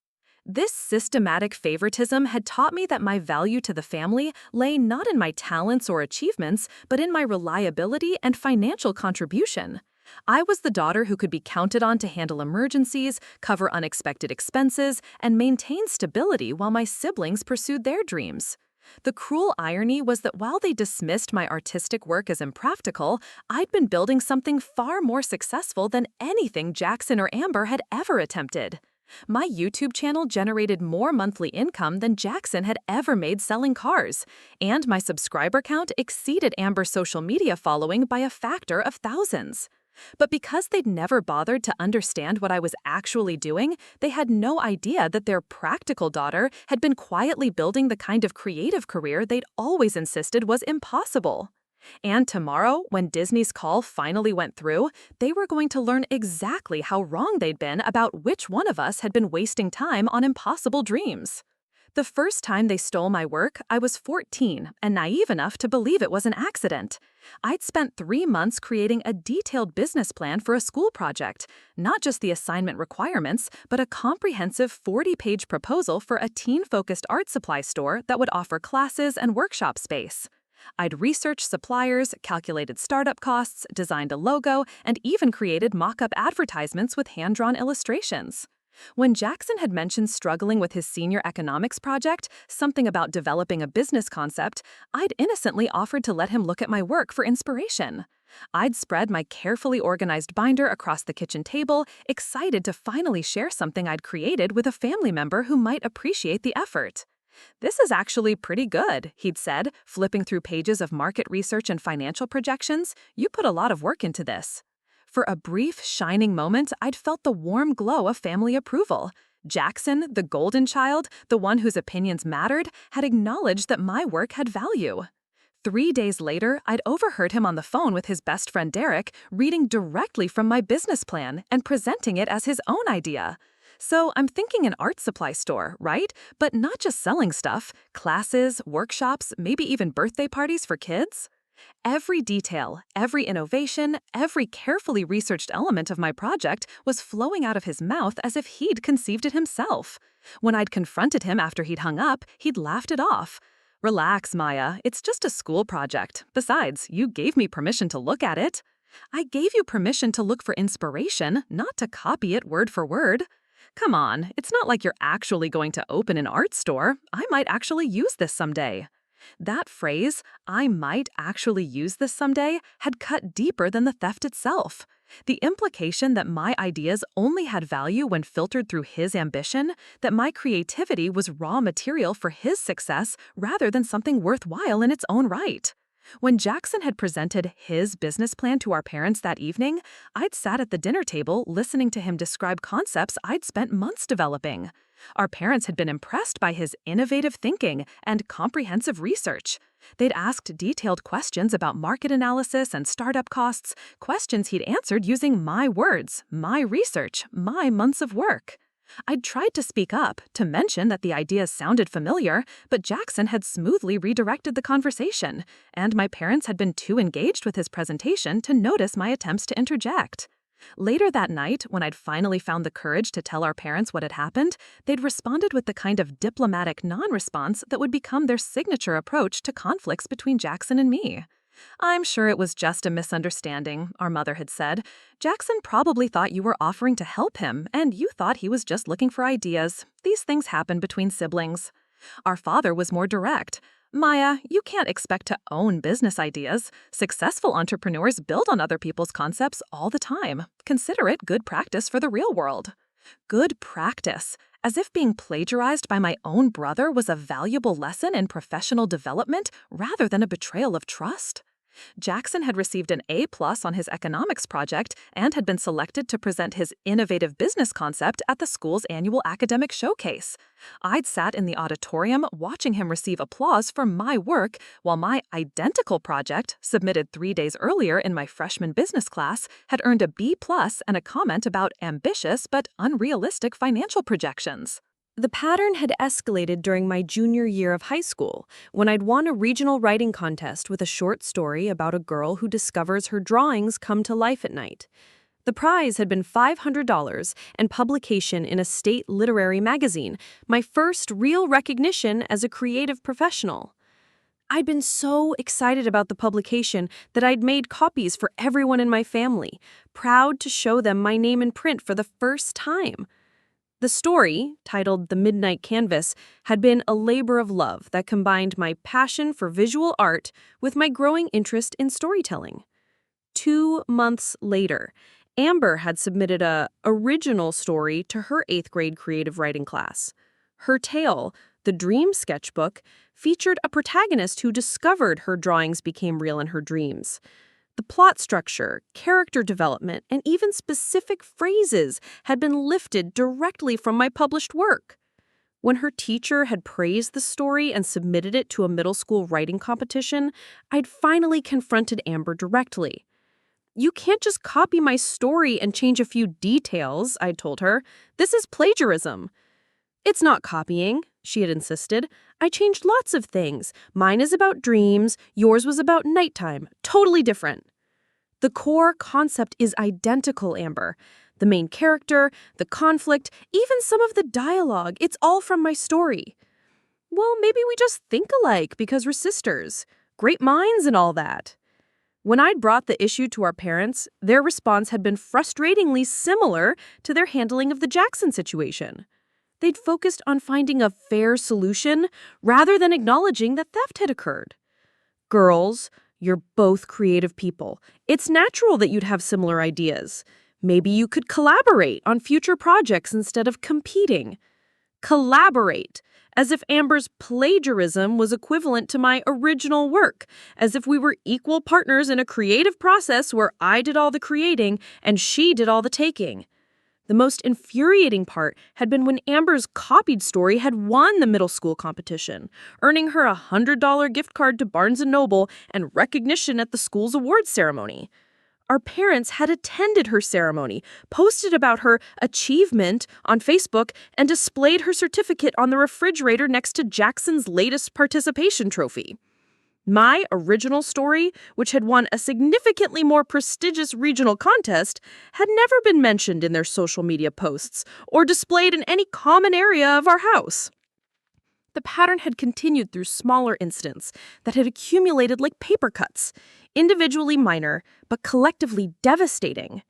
This systematic favoritism had taught me that my value to the family lay not in my talents or achievements, but in my reliability and financial contribution. I was the daughter who could be counted on to handle emergencies, cover unexpected expenses, and maintain stability while my siblings pursued their dreams. The cruel irony was that while they dismissed my artistic work as impractical, I'd been building something far more successful than anything Jackson or Amber had ever attempted. My YouTube channel generated more monthly income than Jackson had ever made selling cars, and my subscriber count exceeded Amber's social media following by a factor of thousands. But because they'd never bothered to understand what I was actually doing, they had no idea that their practical daughter had been quietly building the kind of creative career they'd always insisted was impossible. And tomorrow, when Disney's call finally went through, they were going to learn exactly how wrong they'd been about which one of us had been wasting time on impossible dreams. The first time they stole my work, I was 14 and naive enough to believe it was an accident. I'd spent 3 months creating a detailed business plan for a school project, not just the assignment requirements, but a comprehensive 40-page proposal for a teen-focused art supply store that would offer classes and workshop space. I'd researched suppliers, calculated startup costs, designed a logo, and even created mock-up advertisements with hand-drawn illustrations. When Jackson had mentioned struggling with his senior economics project, something about developing a business concept, I'd innocently offered to let him look at my work for inspiration. I'd spread my carefully organized binder across the kitchen table, excited to finally share something I'd created with a family member who might appreciate the effort. "This is actually pretty good," he'd said, flipping through pages of market research and financial projections. "You put a lot of work into this." For a brief, shining moment, I'd felt the warm glow of family approval. Jackson, the golden child, the one whose opinions mattered, had acknowledged that my work had value. 3 days later, I'd overheard him on the phone with his best friend Derek, reading directly from my business plan and presenting it as his own idea. So I'm thinking an art supply store, right? But not just selling stuff, classes, workshops, maybe even birthday parties for kids? Every detail, every innovation, every carefully researched element of my project was flowing out of his mouth as if he'd conceived it himself. When I'd confronted him after he'd hung up, he'd laughed it off. "Relax, Maya, it's just a school project. Besides, you gave me permission to look at it." "I gave you permission to look for inspiration, not to copy it word for word." "Come on, it's not like you're actually going to open an art store. I might actually use this someday." That phrase, "I might actually use this someday," had cut deeper than the theft itself. The implication that my ideas only had value when filtered through his ambition, that my creativity was raw material for his success rather than something worthwhile in its own right. When Jackson had presented his business plan to our parents that evening, I'd sat at the dinner table listening to him describe concepts I'd spent months developing. Our parents had been impressed by his innovative thinking and comprehensive research. They'd asked detailed questions about market analysis and startup costs, questions he'd answered using my words, my research, my months of work. I'd tried to speak up, to mention that the ideas sounded familiar, but Jackson had smoothly redirected the conversation, and my parents had been too engaged with his presentation to notice my attempts to interject. Later that night, when I'd finally found the courage to tell our parents what had happened, they'd responded with the kind of diplomatic non-response that would become their signature approach to conflicts between Jackson and me. "I'm sure it was just a misunderstanding," our mother had said. "Jackson probably thought you were offering to help him, and you thought he was just looking for ideas. These things happen between siblings." Our father was more direct. "Maya, you can't expect to own business ideas. Successful entrepreneurs build on other people's concepts all the time. Consider it good practice for the real world." Good practice, as if being plagiarized by my own brother was a valuable lesson in professional development rather than a betrayal of trust. Jackson had received an A+ on his economics project and had been selected to present his innovative business concept at the school's annual academic showcase. I'd sat in the auditorium watching him receive applause for my work while my identical project, submitted 3 days earlier in my freshman business class, had earned a B+ and a comment about ambitious but unrealistic financial projections. The pattern had escalated during my junior year of high school, when I'd won a regional writing contest with a short story about a girl who discovers her drawings come to life at night. The prize had been $500 and publication in a state literary magazine, my first real recognition as a creative professional. I'd been so excited about the publication that I'd made copies for everyone in my family, proud to show them my name in print for the first time. The story, titled The Midnight Canvas, had been a labor of love that combined my passion for visual art with my growing interest in storytelling. 2 months later, Amber had submitted a original story to her 8th grade creative writing class. Her tale, The Dream Sketchbook, featured a protagonist who discovered her drawings became real in her dreams. The plot structure, character development, and even specific phrases had been lifted directly from my published work. When her teacher had praised the story and submitted it to a middle school writing competition, I'd finally confronted Amber directly. "You can't just copy my story and change a few details," I'd told her. "This is plagiarism." "It's not copying," she had insisted. "I changed lots of things. Mine is about dreams, yours was about nighttime. Totally different." "The core concept is identical, Amber. The main character, the conflict, even some of the dialogue, it's all from my story." "Well, maybe we just think alike because we're sisters." Great minds and all that. When I'd brought the issue to our parents, their response had been frustratingly similar to their handling of the Jackson situation. They'd focused on finding a fair solution rather than acknowledging that theft had occurred. Girls, you're both creative people. It's natural that you'd have similar ideas. Maybe you could collaborate on future projects instead of competing. Collaborate, as if Amber's plagiarism was equivalent to my original work, as if we were equal partners in a creative process where I did all the creating and she did all the taking. The most infuriating part had been when Amber's copied story had won the middle school competition, earning her a $100 gift card to Barnes & Noble and recognition at the school's awards ceremony. Our parents had attended her ceremony, posted about her achievement on Facebook, and displayed her certificate on the refrigerator next to Jackson's latest participation trophy. My original story, which had won a significantly more prestigious regional contest, had never been mentioned in their social media posts or displayed in any common area of our house. The pattern had continued through smaller incidents that had accumulated like paper cuts, individually minor, but collectively devastating.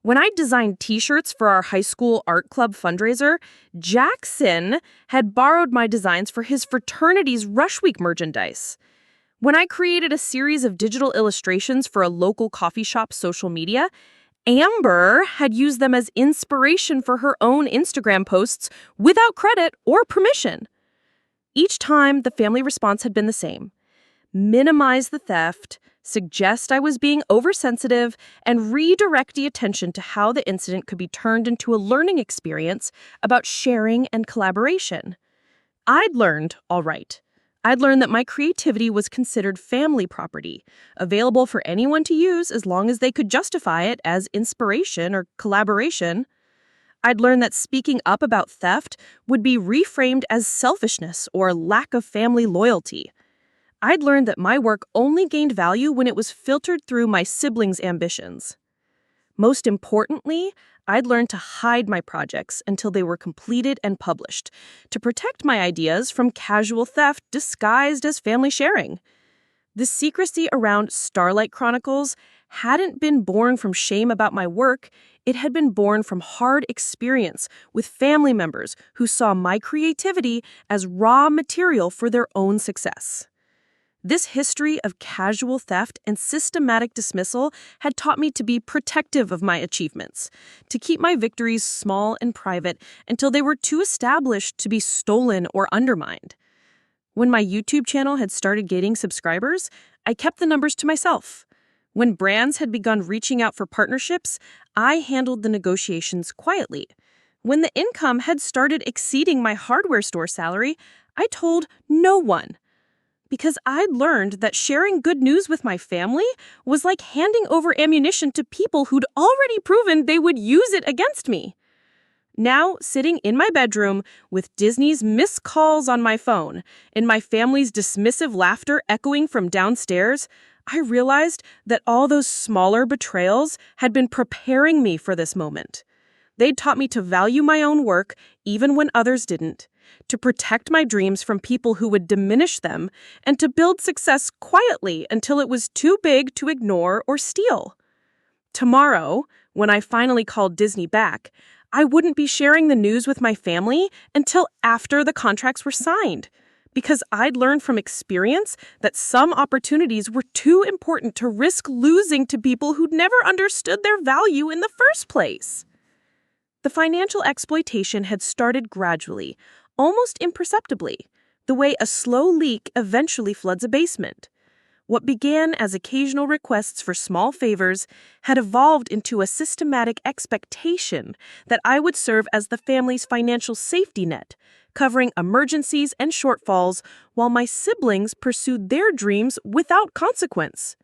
When I designed t-shirts for our high school art club fundraiser, Jackson had borrowed my designs for his fraternity's Rush Week merchandise. When I created a series of digital illustrations for a local coffee shop social media, Amber had used them as inspiration for her own Instagram posts without credit or permission. Each time, the family response had been the same. Minimize the theft, suggest I was being oversensitive, and redirect the attention to how the incident could be turned into a learning experience about sharing and collaboration. I'd learned, all right. I'd learned that my creativity was considered family property, available for anyone to use as long as they could justify it as inspiration or collaboration. I'd learned that speaking up about theft would be reframed as selfishness or lack of family loyalty. I'd learned that my work only gained value when it was filtered through my siblings' ambitions. Most importantly, I'd learned to hide my projects until they were completed and published, to protect my ideas from casual theft disguised as family sharing. The secrecy around Starlight Chronicles hadn't been born from shame about my work, it had been born from hard experience with family members who saw my creativity as raw material for their own success. This history of casual theft and systematic dismissal had taught me to be protective of my achievements, to keep my victories small and private until they were too established to be stolen or undermined. When my YouTube channel had started gaining subscribers, I kept the numbers to myself. When brands had begun reaching out for partnerships, I handled the negotiations quietly. When the income had started exceeding my hardware store salary, I told no one. Because I'd learned that sharing good news with my family was like handing over ammunition to people who'd already proven they would use it against me. Now, sitting in my bedroom with Disney's missed calls on my phone and my family's dismissive laughter echoing from downstairs, I realized that all those smaller betrayals had been preparing me for this moment. They'd taught me to value my own work even when others didn't, to protect my dreams from people who would diminish them, and to build success quietly until it was too big to ignore or steal. Tomorrow, when I finally called Disney back, I wouldn't be sharing the news with my family until after the contracts were signed, because I'd learned from experience that some opportunities were too important to risk losing to people who'd never understood their value in the first place. The financial exploitation had started gradually, almost imperceptibly, the way a slow leak eventually floods a basement. What began as occasional requests for small favors had evolved into a systematic expectation that I would serve as the family's financial safety net, covering emergencies and shortfalls while my siblings pursued their dreams without consequence.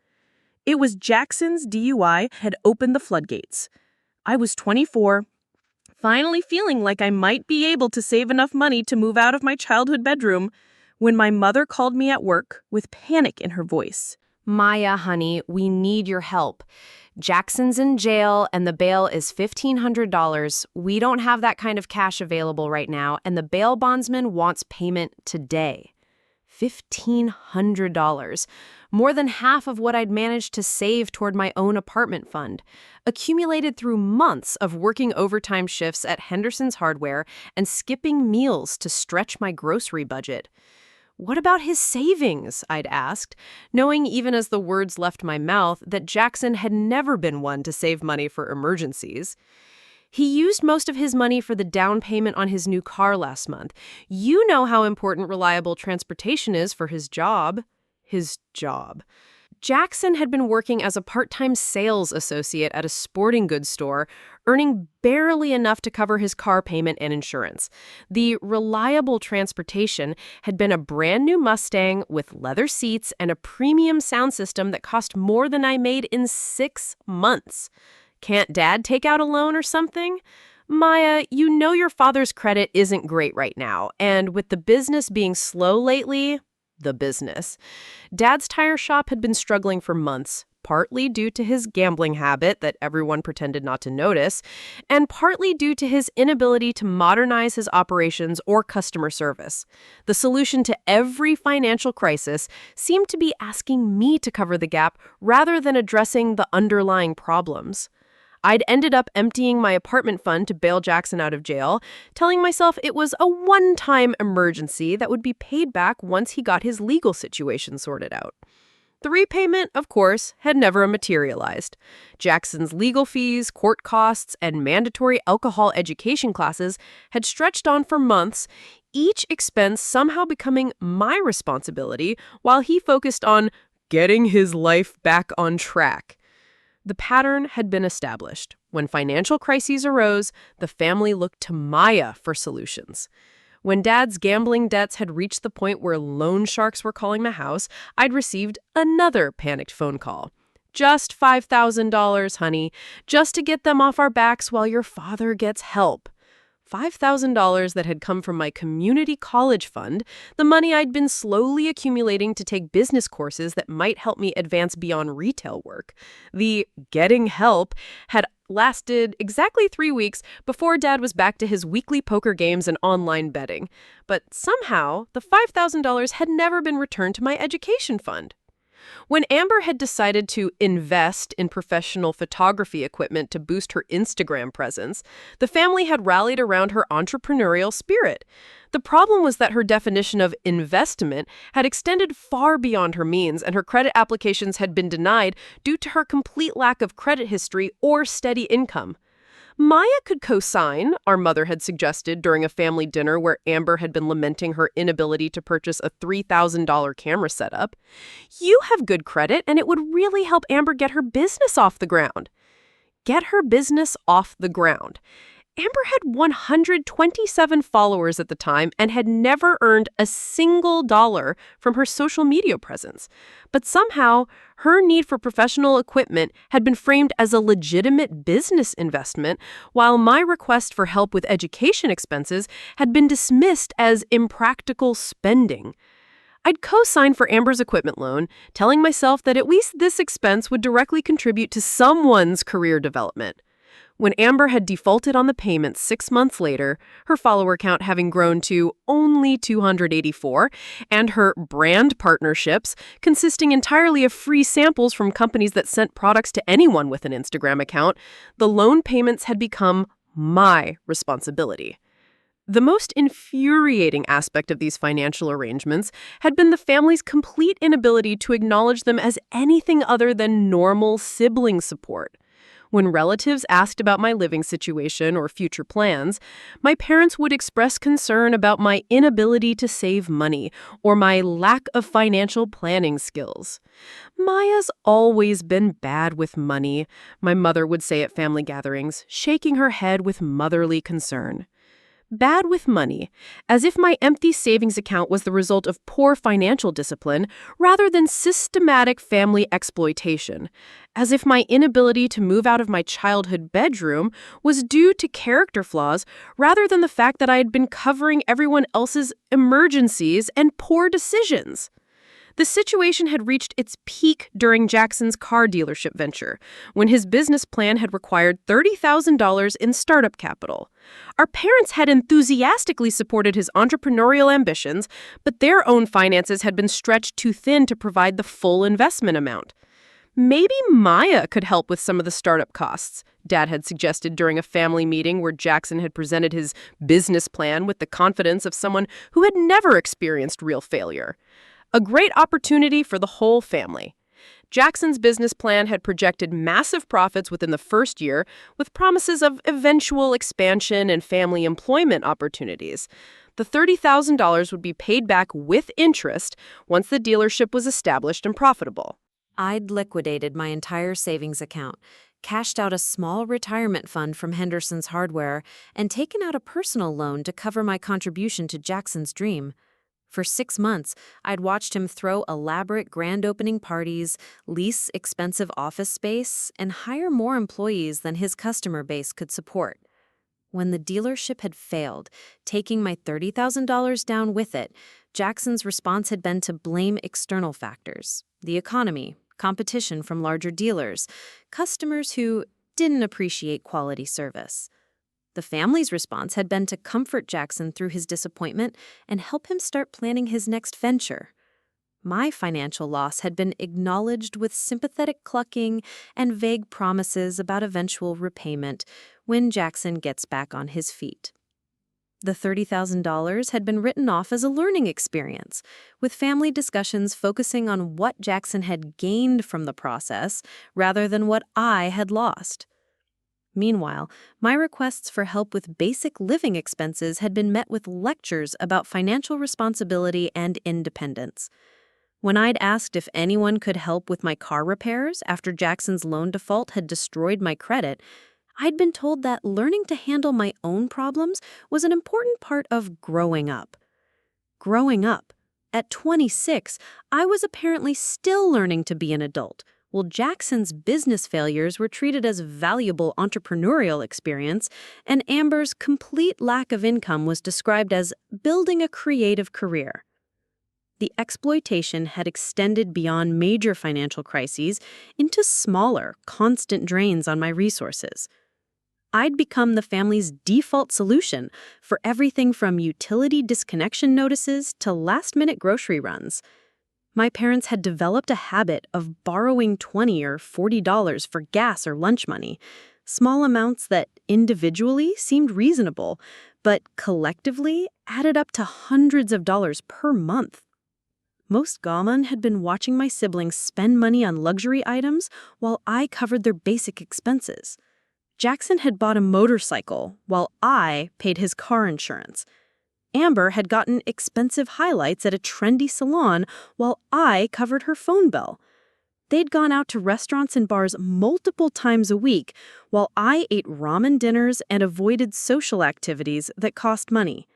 It was Jackson's DUI had opened the floodgates. I was 24, finally feeling like I might be able to save enough money to move out of my childhood bedroom, when my mother called me at work with panic in her voice. Maya, honey, we need your help. Jackson's in jail and the bail is $1,500. We don't have that kind of cash available right now, and the bail bondsman wants payment today. $1,500, more than half of what I'd managed to save toward my own apartment fund, accumulated through months of working overtime shifts at Henderson's Hardware and skipping meals to stretch my grocery budget. What about his savings? I'd asked, knowing even as the words left my mouth that Jackson had never been one to save money for emergencies. He used most of his money for the down payment on his new car last month. You know how important reliable transportation is for his job. His job. Jackson had been working as a part-time sales associate at a sporting goods store, earning barely enough to cover his car payment and insurance. The reliable transportation had been a brand new Mustang with leather seats and a premium sound system that cost more than I made in 6 months. Can't Dad take out a loan or something? Maya, you know your father's credit isn't great right now, and with the business being slow lately, the business. Dad's tire shop had been struggling for months, partly due to his gambling habit that everyone pretended not to notice, and partly due to his inability to modernize his operations or customer service. The solution to every financial crisis seemed to be asking me to cover the gap rather than addressing the underlying problems. I'd ended up emptying my apartment fund to bail Jackson out of jail, telling myself it was a one-time emergency that would be paid back once he got his legal situation sorted out. The repayment, of course, had never materialized. Jackson's legal fees, court costs, and mandatory alcohol education classes had stretched on for months, each expense somehow becoming my responsibility while he focused on getting his life back on track. The pattern had been established. When financial crises arose, the family looked to Maya for solutions. When Dad's gambling debts had reached the point where loan sharks were calling the house, I'd received another panicked phone call. Just $5,000, honey, just to get them off our backs while your father gets help. $5,000 that had come from my community college fund, the money I'd been slowly accumulating to take business courses that might help me advance beyond retail work. The getting help had lasted exactly 3 weeks before Dad was back to his weekly poker games and online betting. But somehow, the $5,000 had never been returned to my education fund. When Amber had decided to invest in professional photography equipment to boost her Instagram presence, the family had rallied around her entrepreneurial spirit. The problem was that her definition of investment had extended far beyond her means, and her credit applications had been denied due to her complete lack of credit history or steady income. Maya could co-sign, our mother had suggested during a family dinner where Amber had been lamenting her inability to purchase a $3,000 camera setup. You have good credit, and it would really help Amber get her business off the ground. Get her business off the ground. Amber had 127 followers at the time and had never earned a single dollar from her social media presence. But somehow, her need for professional equipment had been framed as a legitimate business investment, while my request for help with education expenses had been dismissed as impractical spending. I'd co-sign for Amber's equipment loan, telling myself that at least this expense would directly contribute to someone's career development. When Amber had defaulted on the payment 6 months later, her follower count having grown to only 284, and her brand partnerships, consisting entirely of free samples from companies that sent products to anyone with an Instagram account, the loan payments had become my responsibility. The most infuriating aspect of these financial arrangements had been the family's complete inability to acknowledge them as anything other than normal sibling support. When relatives asked about my living situation or future plans, my parents would express concern about my inability to save money or my lack of financial planning skills. Maya's always been bad with money, my mother would say at family gatherings, shaking her head with motherly concern. Bad with money, as if my empty savings account was the result of poor financial discipline rather than systematic family exploitation, as if my inability to move out of my childhood bedroom was due to character flaws rather than the fact that I had been covering everyone else's emergencies and poor decisions. The situation had reached its peak during Jackson's car dealership venture, when his business plan had required $30,000 in startup capital. Our parents had enthusiastically supported his entrepreneurial ambitions, but their own finances had been stretched too thin to provide the full investment amount. Maybe Maya could help with some of the startup costs, Dad had suggested during a family meeting where Jackson had presented his business plan with the confidence of someone who had never experienced real failure. A great opportunity for the whole family. Jackson's business plan had projected massive profits within the first year, with promises of eventual expansion and family employment opportunities. The $30,000 would be paid back with interest once the dealership was established and profitable. I'd liquidated my entire savings account, cashed out a small retirement fund from Henderson's hardware, and taken out a personal loan to cover my contribution to Jackson's dream. For 6 months, I'd watched him throw elaborate grand opening parties, lease expensive office space, and hire more employees than his customer base could support. When the dealership had failed, taking my $30,000 down with it, Jackson's response had been to blame external factors: the economy, competition from larger dealers, customers who didn't appreciate quality service. The family's response had been to comfort Jackson through his disappointment and help him start planning his next venture. My financial loss had been acknowledged with sympathetic clucking and vague promises about eventual repayment when Jackson gets back on his feet. The $30,000 had been written off as a learning experience, with family discussions focusing on what Jackson had gained from the process rather than what I had lost. Meanwhile, my requests for help with basic living expenses had been met with lectures about financial responsibility and independence. When I'd asked if anyone could help with my car repairs after Jackson's loan default had destroyed my credit, I'd been told that learning to handle my own problems was an important part of growing up. Growing up. At 26, I was apparently still learning to be an adult, while Jackson's business failures were treated as valuable entrepreneurial experience, and Amber's complete lack of income was described as building a creative career. The exploitation had extended beyond major financial crises into smaller, constant drains on my resources. I'd become the family's default solution for everything from utility disconnection notices to last-minute grocery runs. My parents had developed a habit of borrowing $20 or $40 for gas or lunch money, small amounts that individually seemed reasonable, but collectively added up to hundreds of dollars per month. Most Gaman had been watching my siblings spend money on luxury items while I covered their basic expenses. Jackson had bought a motorcycle while I paid his car insurance. Amber had gotten expensive highlights at a trendy salon while I covered her phone bill. They'd gone out to restaurants and bars multiple times a week while I ate ramen dinners and avoided social activities that cost money.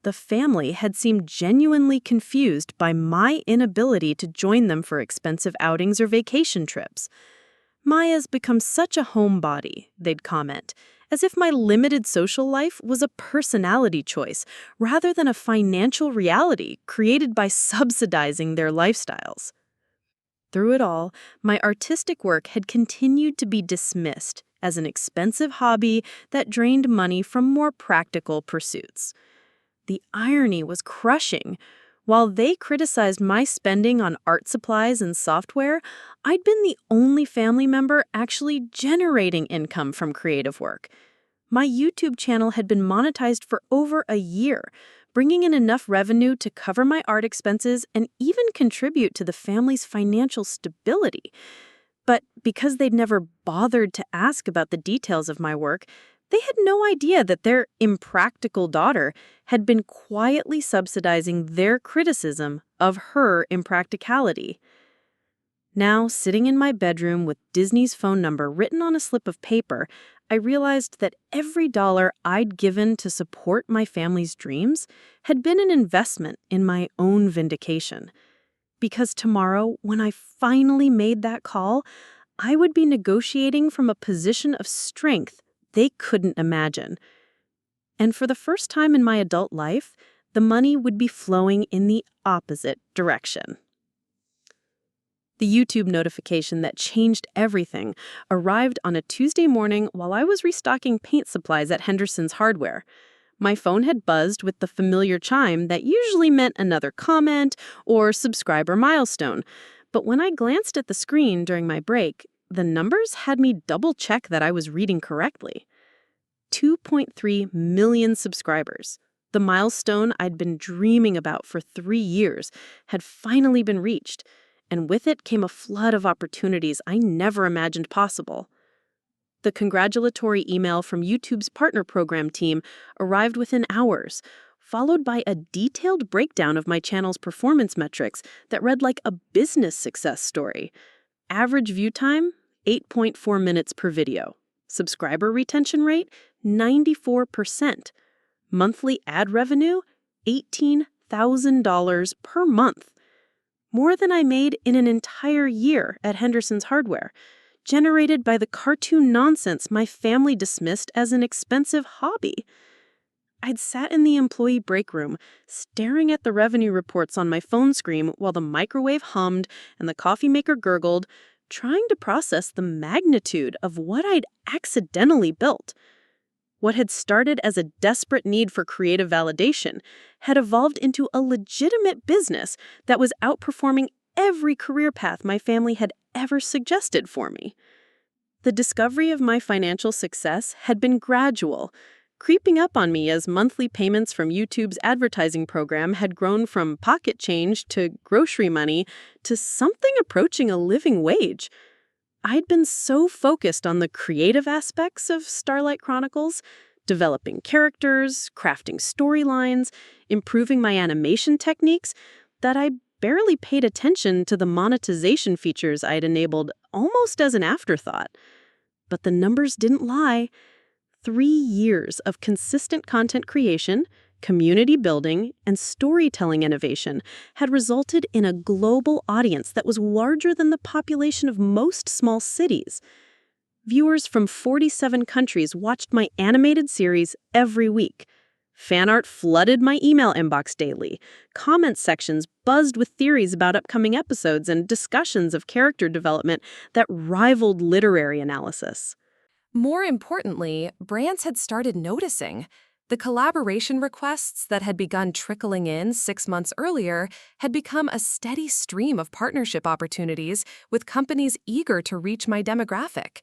The family had seemed genuinely confused by my inability to join them for expensive outings or vacation trips. Maya's become such a homebody, they'd comment, as if my limited social life was a personality choice rather than a financial reality created by subsidizing their lifestyles. Through it all, my artistic work had continued to be dismissed as an expensive hobby that drained money from more practical pursuits. The irony was crushing. While they criticized my spending on art supplies and software, I'd been the only family member actually generating income from creative work. My YouTube channel had been monetized for over a year, bringing in enough revenue to cover my art expenses and even contribute to the family's financial stability. But because they'd never bothered to ask about the details of my work, they had no idea that their impractical daughter had been quietly subsidizing their criticism of her impracticality. Now, sitting in my bedroom with Disney's phone number written on a slip of paper, I realized that every dollar I'd given to support my family's dreams had been an investment in my own vindication. Because tomorrow, when I finally made that call, I would be negotiating from a position of strength they couldn't imagine. And for the first time in my adult life, the money would be flowing in the opposite direction. The YouTube notification that changed everything arrived on a Tuesday morning while I was restocking paint supplies at Henderson's Hardware. My phone had buzzed with the familiar chime that usually meant another comment or subscriber milestone. But when I glanced at the screen during my break, the numbers had me double-check that I was reading correctly. 2.3 million subscribers. The milestone I'd been dreaming about for 3 years had finally been reached, and with it came a flood of opportunities I never imagined possible. The congratulatory email from YouTube's partner program team arrived within hours, followed by a detailed breakdown of my channel's performance metrics that read like a business success story. Average view time, 8.4 minutes per video. Subscriber retention rate, 94%. Monthly ad revenue, $18,000 per month. More than I made in an entire year at Henderson's Hardware, generated by the cartoon nonsense my family dismissed as an expensive hobby. I'd sat in the employee break room, staring at the revenue reports on my phone screen while the microwave hummed and the coffee maker gurgled, trying to process the magnitude of what I'd accidentally built. What had started as a desperate need for creative validation had evolved into a legitimate business that was outperforming every career path my family had ever suggested for me. The discovery of my financial success had been gradual, creeping up on me as monthly payments from YouTube's advertising program had grown from pocket change to grocery money to something approaching a living wage. I'd been so focused on the creative aspects of Starlight Chronicles, developing characters, crafting storylines, improving my animation techniques, that I barely paid attention to the monetization features I'd enabled almost as an afterthought. But the numbers didn't lie. 3 years of consistent content creation, community building, and storytelling innovation had resulted in a global audience that was larger than the population of most small cities. Viewers from 47 countries watched my animated series every week. Fan art flooded my email inbox daily. Comment sections buzzed with theories about upcoming episodes and discussions of character development that rivaled literary analysis. More importantly, brands had started noticing. The collaboration requests that had begun trickling in 6 months earlier had become a steady stream of partnership opportunities with companies eager to reach my demographic.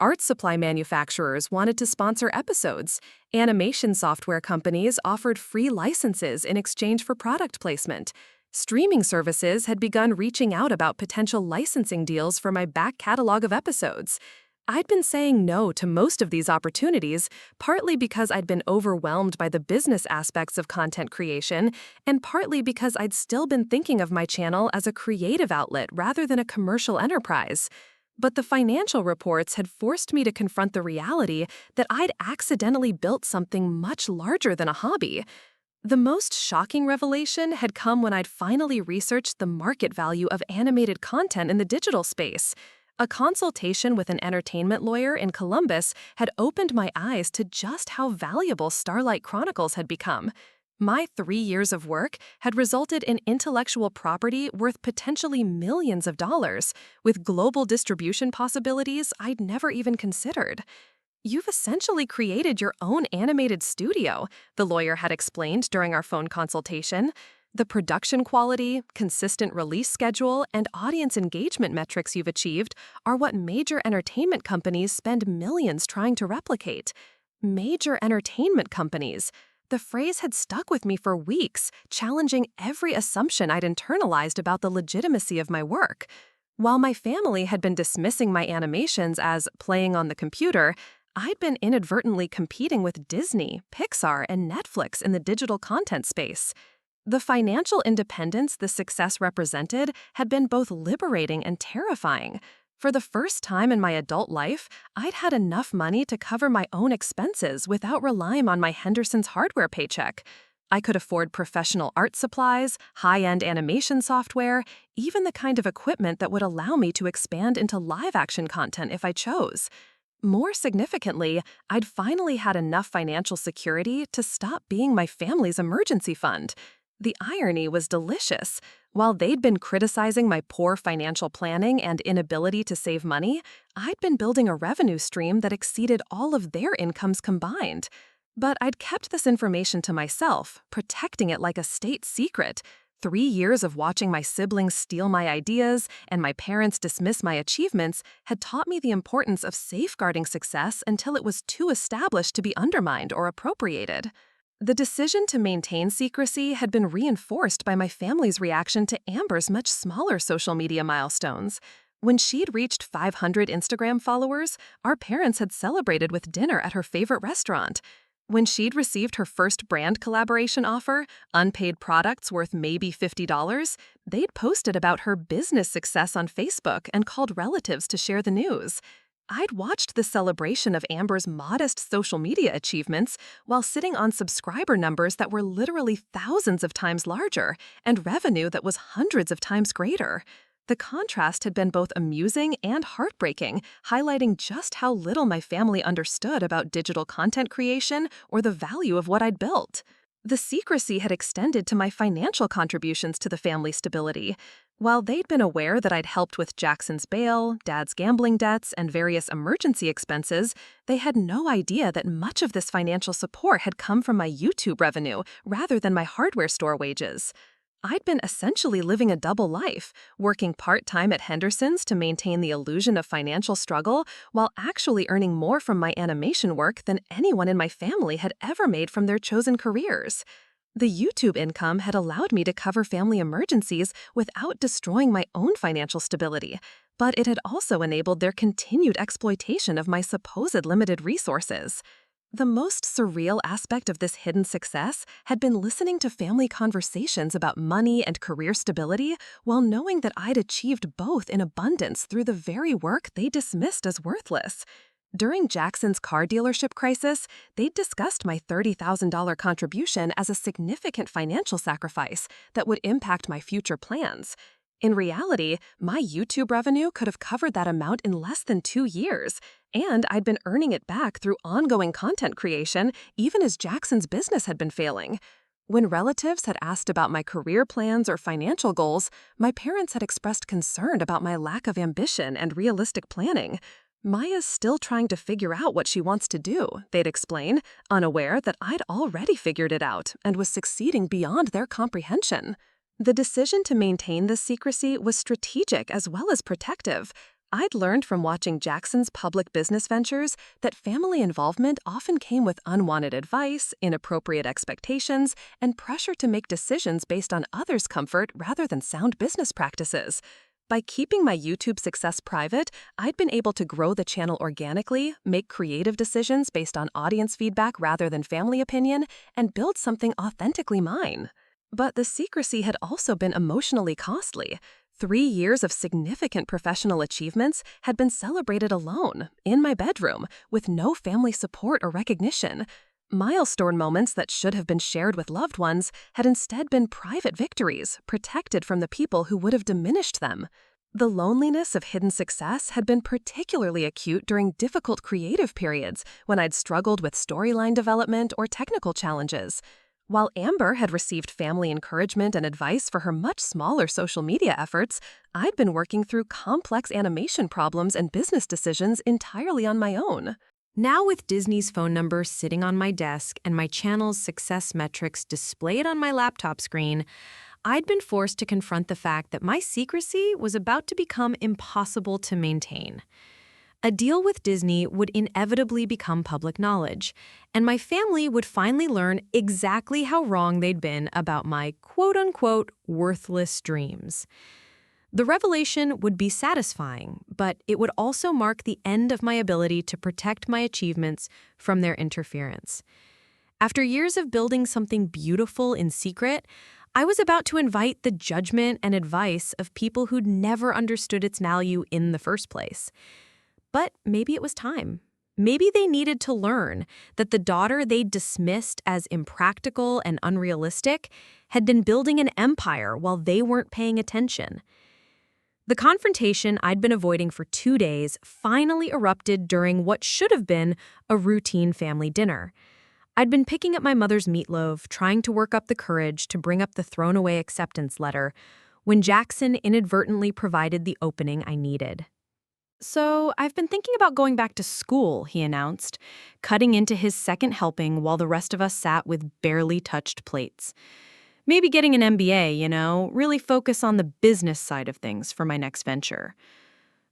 Art supply manufacturers wanted to sponsor episodes. Animation software companies offered free licenses in exchange for product placement. Streaming services had begun reaching out about potential licensing deals for my back catalog of episodes. I'd been saying no to most of these opportunities, partly because I'd been overwhelmed by the business aspects of content creation, and partly because I'd still been thinking of my channel as a creative outlet rather than a commercial enterprise. But the financial reports had forced me to confront the reality that I'd accidentally built something much larger than a hobby. The most shocking revelation had come when I'd finally researched the market value of animated content in the digital space. A consultation with an entertainment lawyer in Columbus had opened my eyes to just how valuable Starlight Chronicles had become. My 3 years of work had resulted in intellectual property worth potentially millions of dollars, with global distribution possibilities I'd never even considered. "You've essentially created your own animated studio," the lawyer had explained during our phone consultation. "The production quality, consistent release schedule, and audience engagement metrics you've achieved are what major entertainment companies spend millions trying to replicate." Major entertainment companies. The phrase had stuck with me for weeks, challenging every assumption I'd internalized about the legitimacy of my work. While my family had been dismissing my animations as playing on the computer, I'd been inadvertently competing with Disney, Pixar, and Netflix in the digital content space. The financial independence the success represented had been both liberating and terrifying. For the first time in my adult life, I'd had enough money to cover my own expenses without relying on my Henderson's Hardware paycheck. I could afford professional art supplies, high-end animation software, even the kind of equipment that would allow me to expand into live-action content if I chose. More significantly, I'd finally had enough financial security to stop being my family's emergency fund. The irony was delicious. While they'd been criticizing my poor financial planning and inability to save money, I'd been building a revenue stream that exceeded all of their incomes combined. But I'd kept this information to myself, protecting it like a state secret. 3 years of watching my siblings steal my ideas and my parents dismiss my achievements had taught me the importance of safeguarding success until it was too established to be undermined or appropriated. The decision to maintain secrecy had been reinforced by my family's reaction to Amber's much smaller social media milestones. When she'd reached 500 Instagram followers, our parents had celebrated with dinner at her favorite restaurant. When she'd received her first brand collaboration offer, unpaid products worth maybe $50, they'd posted about her business success on Facebook and called relatives to share the news. I'd watched the celebration of Amber's modest social media achievements while sitting on subscriber numbers that were literally thousands of times larger and revenue that was hundreds of times greater. The contrast had been both amusing and heartbreaking, highlighting just how little my family understood about digital content creation or the value of what I'd built. The secrecy had extended to my financial contributions to the family stability. While they'd been aware that I'd helped with Jackson's bail, Dad's gambling debts, and various emergency expenses, they had no idea that much of this financial support had come from my YouTube revenue rather than my hardware store wages. I'd been essentially living a double life, working part-time at Henderson's to maintain the illusion of financial struggle while actually earning more from my animation work than anyone in my family had ever made from their chosen careers. The YouTube income had allowed me to cover family emergencies without destroying my own financial stability, but it had also enabled their continued exploitation of my supposed limited resources. The most surreal aspect of this hidden success had been listening to family conversations about money and career stability while knowing that I'd achieved both in abundance through the very work they dismissed as worthless. During Jackson's car dealership crisis, they'd discussed my $30,000 contribution as a significant financial sacrifice that would impact my future plans. In reality, my YouTube revenue could have covered that amount in less than 2 years, and I'd been earning it back through ongoing content creation even as Jackson's business had been failing. When relatives had asked about my career plans or financial goals, my parents had expressed concern about my lack of ambition and realistic planning. Maya's still trying to figure out what she wants to do, they'd explain, unaware that I'd already figured it out and was succeeding beyond their comprehension. The decision to maintain this secrecy was strategic as well as protective. I'd learned from watching Jackson's public business ventures that family involvement often came with unwanted advice, inappropriate expectations, and pressure to make decisions based on others' comfort rather than sound business practices. By keeping my YouTube success private, I'd been able to grow the channel organically, make creative decisions based on audience feedback rather than family opinion, and build something authentically mine. But the secrecy had also been emotionally costly. 3 years of significant professional achievements had been celebrated alone, in my bedroom, with no family support or recognition. Milestone moments that should have been shared with loved ones had instead been private victories, protected from the people who would have diminished them. The loneliness of hidden success had been particularly acute during difficult creative periods when I'd struggled with storyline development or technical challenges. While Amber had received family encouragement and advice for her much smaller social media efforts, I'd been working through complex animation problems and business decisions entirely on my own. Now, with Disney's phone number sitting on my desk and my channel's success metrics displayed on my laptop screen, I'd been forced to confront the fact that my secrecy was about to become impossible to maintain. A deal with Disney would inevitably become public knowledge, and my family would finally learn exactly how wrong they'd been about my quote-unquote worthless dreams. The revelation would be satisfying, but it would also mark the end of my ability to protect my achievements from their interference. After years of building something beautiful in secret, I was about to invite the judgment and advice of people who'd never understood its value in the first place. But maybe it was time. Maybe they needed to learn that the daughter they'd dismissed as impractical and unrealistic had been building an empire while they weren't paying attention. The confrontation I'd been avoiding for 2 days finally erupted during what should have been a routine family dinner. I'd been picking at my mother's meatloaf, trying to work up the courage to bring up the thrown-away acceptance letter, when Jackson inadvertently provided the opening I needed. "So, I've been thinking about going back to school," he announced, cutting into his second helping while the rest of us sat with barely touched plates. "Maybe getting an MBA, really focus on the business side of things for my next venture."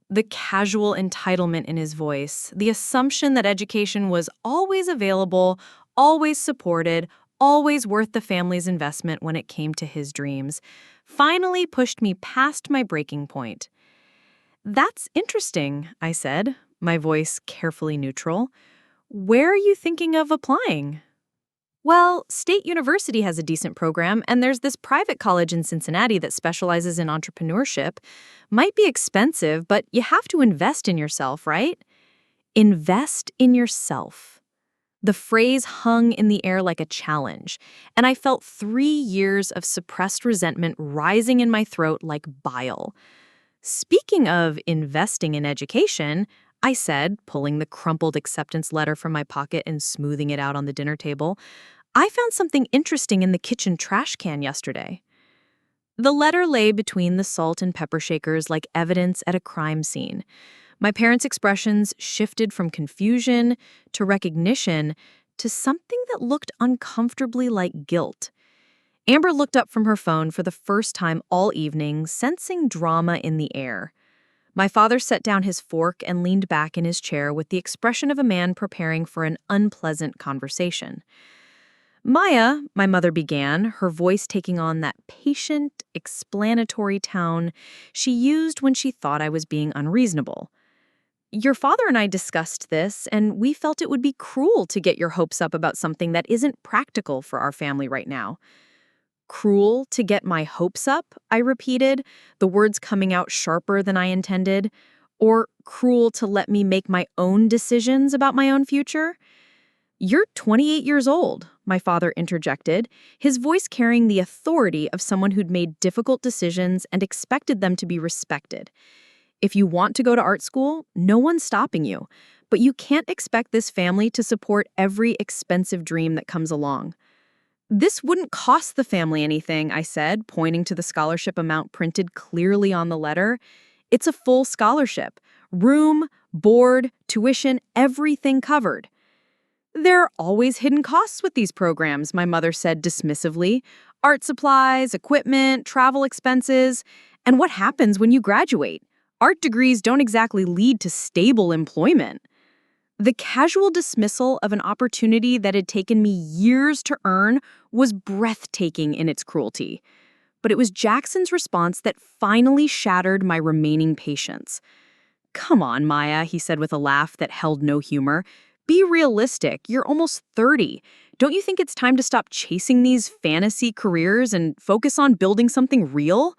The casual entitlement in his voice, the assumption that education was always available, always supported, always worth the family's investment when it came to his dreams, finally pushed me past my breaking point. "That's interesting," I said, my voice carefully neutral. "Where are you thinking of applying?" "Well, State University has a decent program, and there's this private college in Cincinnati that specializes in entrepreneurship. Might be expensive, but you have to invest in yourself, right?" Invest in yourself. The phrase hung in the air like a challenge, and I felt 3 years of suppressed resentment rising in my throat like bile. "Speaking of investing in education," I said, pulling the crumpled acceptance letter from my pocket and smoothing it out on the dinner table, "I found something interesting in the kitchen trash can yesterday." The letter lay between the salt and pepper shakers like evidence at a crime scene. My parents' expressions shifted from confusion to recognition to something that looked uncomfortably like guilt. Amber looked up from her phone for the first time all evening, sensing drama in the air. My father set down his fork and leaned back in his chair with the expression of a man preparing for an unpleasant conversation. "Maya," my mother began, her voice taking on that patient, explanatory tone she used when she thought I was being unreasonable. "Your father and I discussed this, and we felt it would be cruel to get your hopes up about something that isn't practical for our family right now." "Cruel to get my hopes up?" I repeated, the words coming out sharper than I intended. "Or cruel to let me make my own decisions about my own future?" "You're 28 years old," my father interjected, his voice carrying the authority of someone who'd made difficult decisions and expected them to be respected. "If you want to go to art school, no one's stopping you, but you can't expect this family to support every expensive dream that comes along." "This wouldn't cost the family anything," I said, pointing to the scholarship amount printed clearly on the letter. "It's a full scholarship. Room, board, tuition, everything covered." "There are always hidden costs with these programs," my mother said dismissively. "Art supplies, equipment, travel expenses. And what happens when you graduate? Art degrees don't exactly lead to stable employment." The casual dismissal of an opportunity that had taken me years to earn was breathtaking in its cruelty. But it was Jackson's response that finally shattered my remaining patience. "Come on, Maya," he said with a laugh that held no humor. "Be realistic. You're almost 30. Don't you think it's time to stop chasing these fantasy careers and focus on building something real?"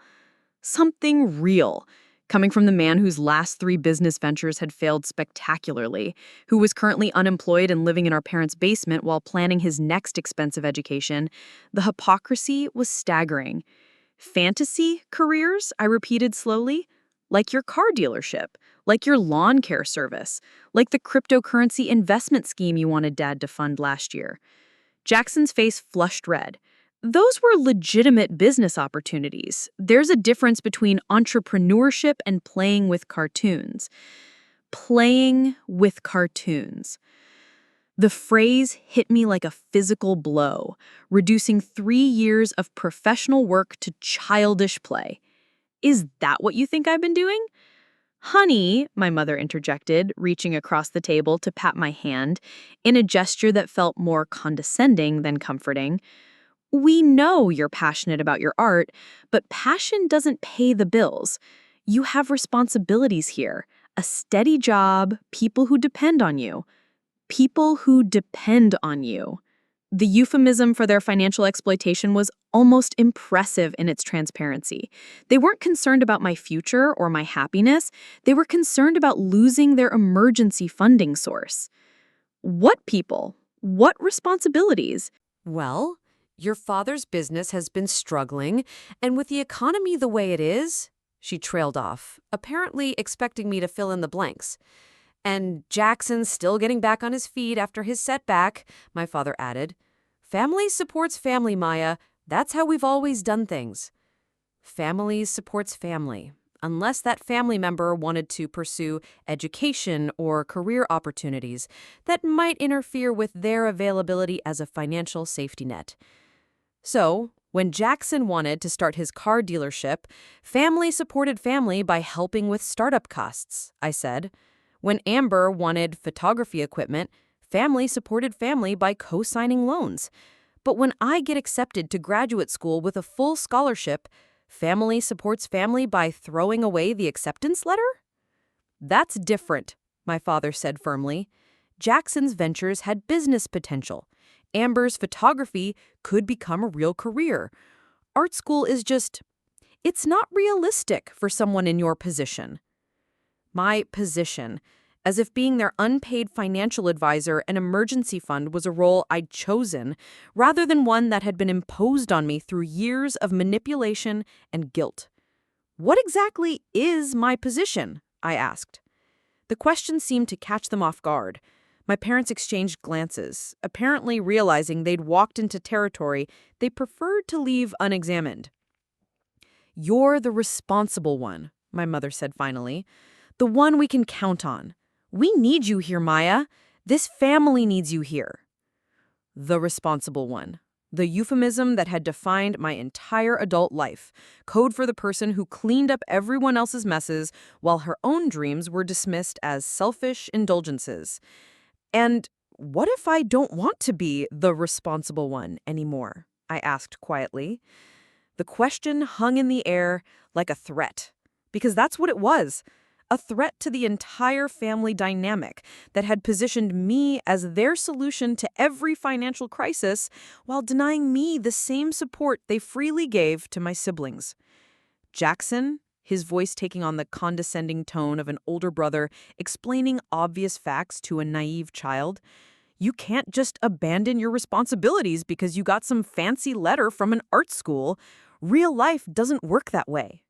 Something real. Coming from the man whose last 3 business ventures had failed spectacularly, who was currently unemployed and living in our parents' basement while planning his next expensive education, the hypocrisy was staggering. "Fantasy careers?" I repeated slowly. "Like your car dealership, like your lawn care service, like the cryptocurrency investment scheme you wanted Dad to fund last year." Jackson's face flushed red. "Those were legitimate business opportunities. There's a difference between entrepreneurship and playing with cartoons." Playing with cartoons. The phrase hit me like a physical blow, reducing 3 years of professional work to childish play. "Is that what you think I've been doing?" "Honey," my mother interjected, reaching across the table to pat my hand in a gesture that felt more condescending than comforting. "We know you're passionate about your art, but passion doesn't pay the bills. You have responsibilities here, a steady job, people who depend on you." People who depend on you. The euphemism for their financial exploitation was almost impressive in its transparency. They weren't concerned about my future or my happiness. They were concerned about losing their emergency funding source. What people? What responsibilities? "Well, your father's business has been struggling, and with the economy the way it is," she trailed off, apparently expecting me to fill in the blanks. And Jackson's still getting back on his feet after his setback, my father added. Family supports family, Maya. That's how we've always done things. Family supports family, unless that family member wanted to pursue education or career opportunities that might interfere with their availability as a financial safety net. So, when Jackson wanted to start his car dealership, family supported family by helping with startup costs, I said. When Amber wanted photography equipment, family supported family by co-signing loans. But when I get accepted to graduate school with a full scholarship, family supports family by throwing away the acceptance letter? That's different, my father said firmly. Jackson's ventures had business potential. Amber's photography could become a real career. Art school is it's not realistic for someone in your position. My position, as if being their unpaid financial advisor and emergency fund was a role I'd chosen, rather than one that had been imposed on me through years of manipulation and guilt. What exactly is my position? I asked. The question seemed to catch them off guard. My parents exchanged glances, apparently realizing they'd walked into territory they preferred to leave unexamined. You're the responsible one, my mother said finally. The one we can count on. We need you here, Maya. This family needs you here. The responsible one. The euphemism that had defined my entire adult life. Code for the person who cleaned up everyone else's messes while her own dreams were dismissed as selfish indulgences. And what if I don't want to be the responsible one anymore? I asked quietly. The question hung in the air like a threat. Because that's what it was. A threat to the entire family dynamic that had positioned me as their solution to every financial crisis while denying me the same support they freely gave to my siblings. Jackson, his voice taking on the condescending tone of an older brother explaining obvious facts to a naive child, you can't just abandon your responsibilities because you got some fancy letter from an art school. Real life doesn't work that way.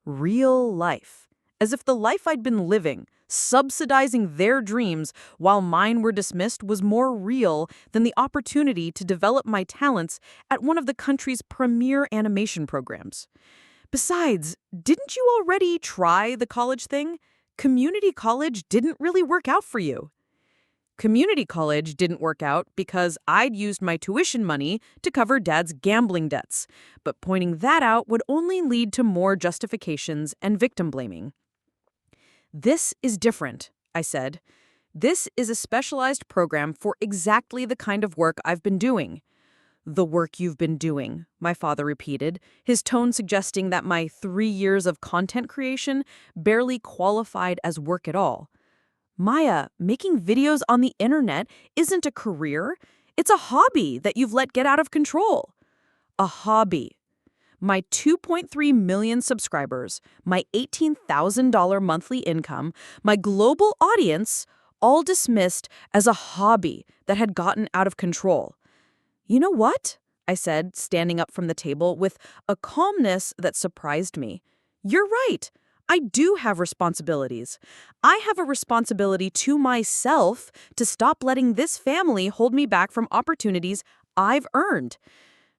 Real life. As if the life I'd been living, subsidizing their dreams while mine were dismissed, was more real than the opportunity to develop my talents at one of the country's premier animation programs. Besides, didn't you already try the college thing? Community college didn't really work out for you. Community college didn't work out because I'd used my tuition money to cover Dad's gambling debts, but pointing that out would only lead to more justifications and victim blaming. This is different, I said. This is a specialized program for exactly the kind of work I've been doing. The work you've been doing, my father repeated, his tone suggesting that my 3 years of content creation barely qualified as work at all. Maya, making videos on the internet isn't a career. It's a hobby that you've let get out of control. A hobby. My 2.3 million subscribers, my $18,000 monthly income, my global audience, all dismissed as a hobby that had gotten out of control. You know what? I said, standing up from the table with a calmness that surprised me. You're right. I do have responsibilities. I have a responsibility to myself to stop letting this family hold me back from opportunities I've earned.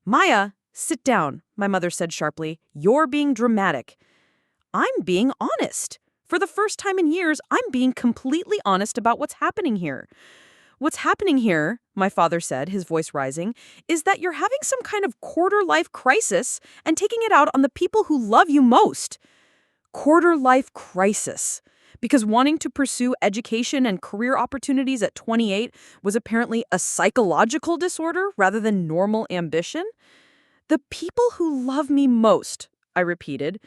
Maya, sit down, my mother said sharply. You're being dramatic. I'm being honest. For the first time in years, I'm being completely honest about what's happening here. What's happening here, my father said, his voice rising, is that you're having some kind of quarter-life crisis and taking it out on the people who love you most. Quarter-life crisis. Because wanting to pursue education and career opportunities at 28 was apparently a psychological disorder rather than normal ambition? The people who love me most, I repeated.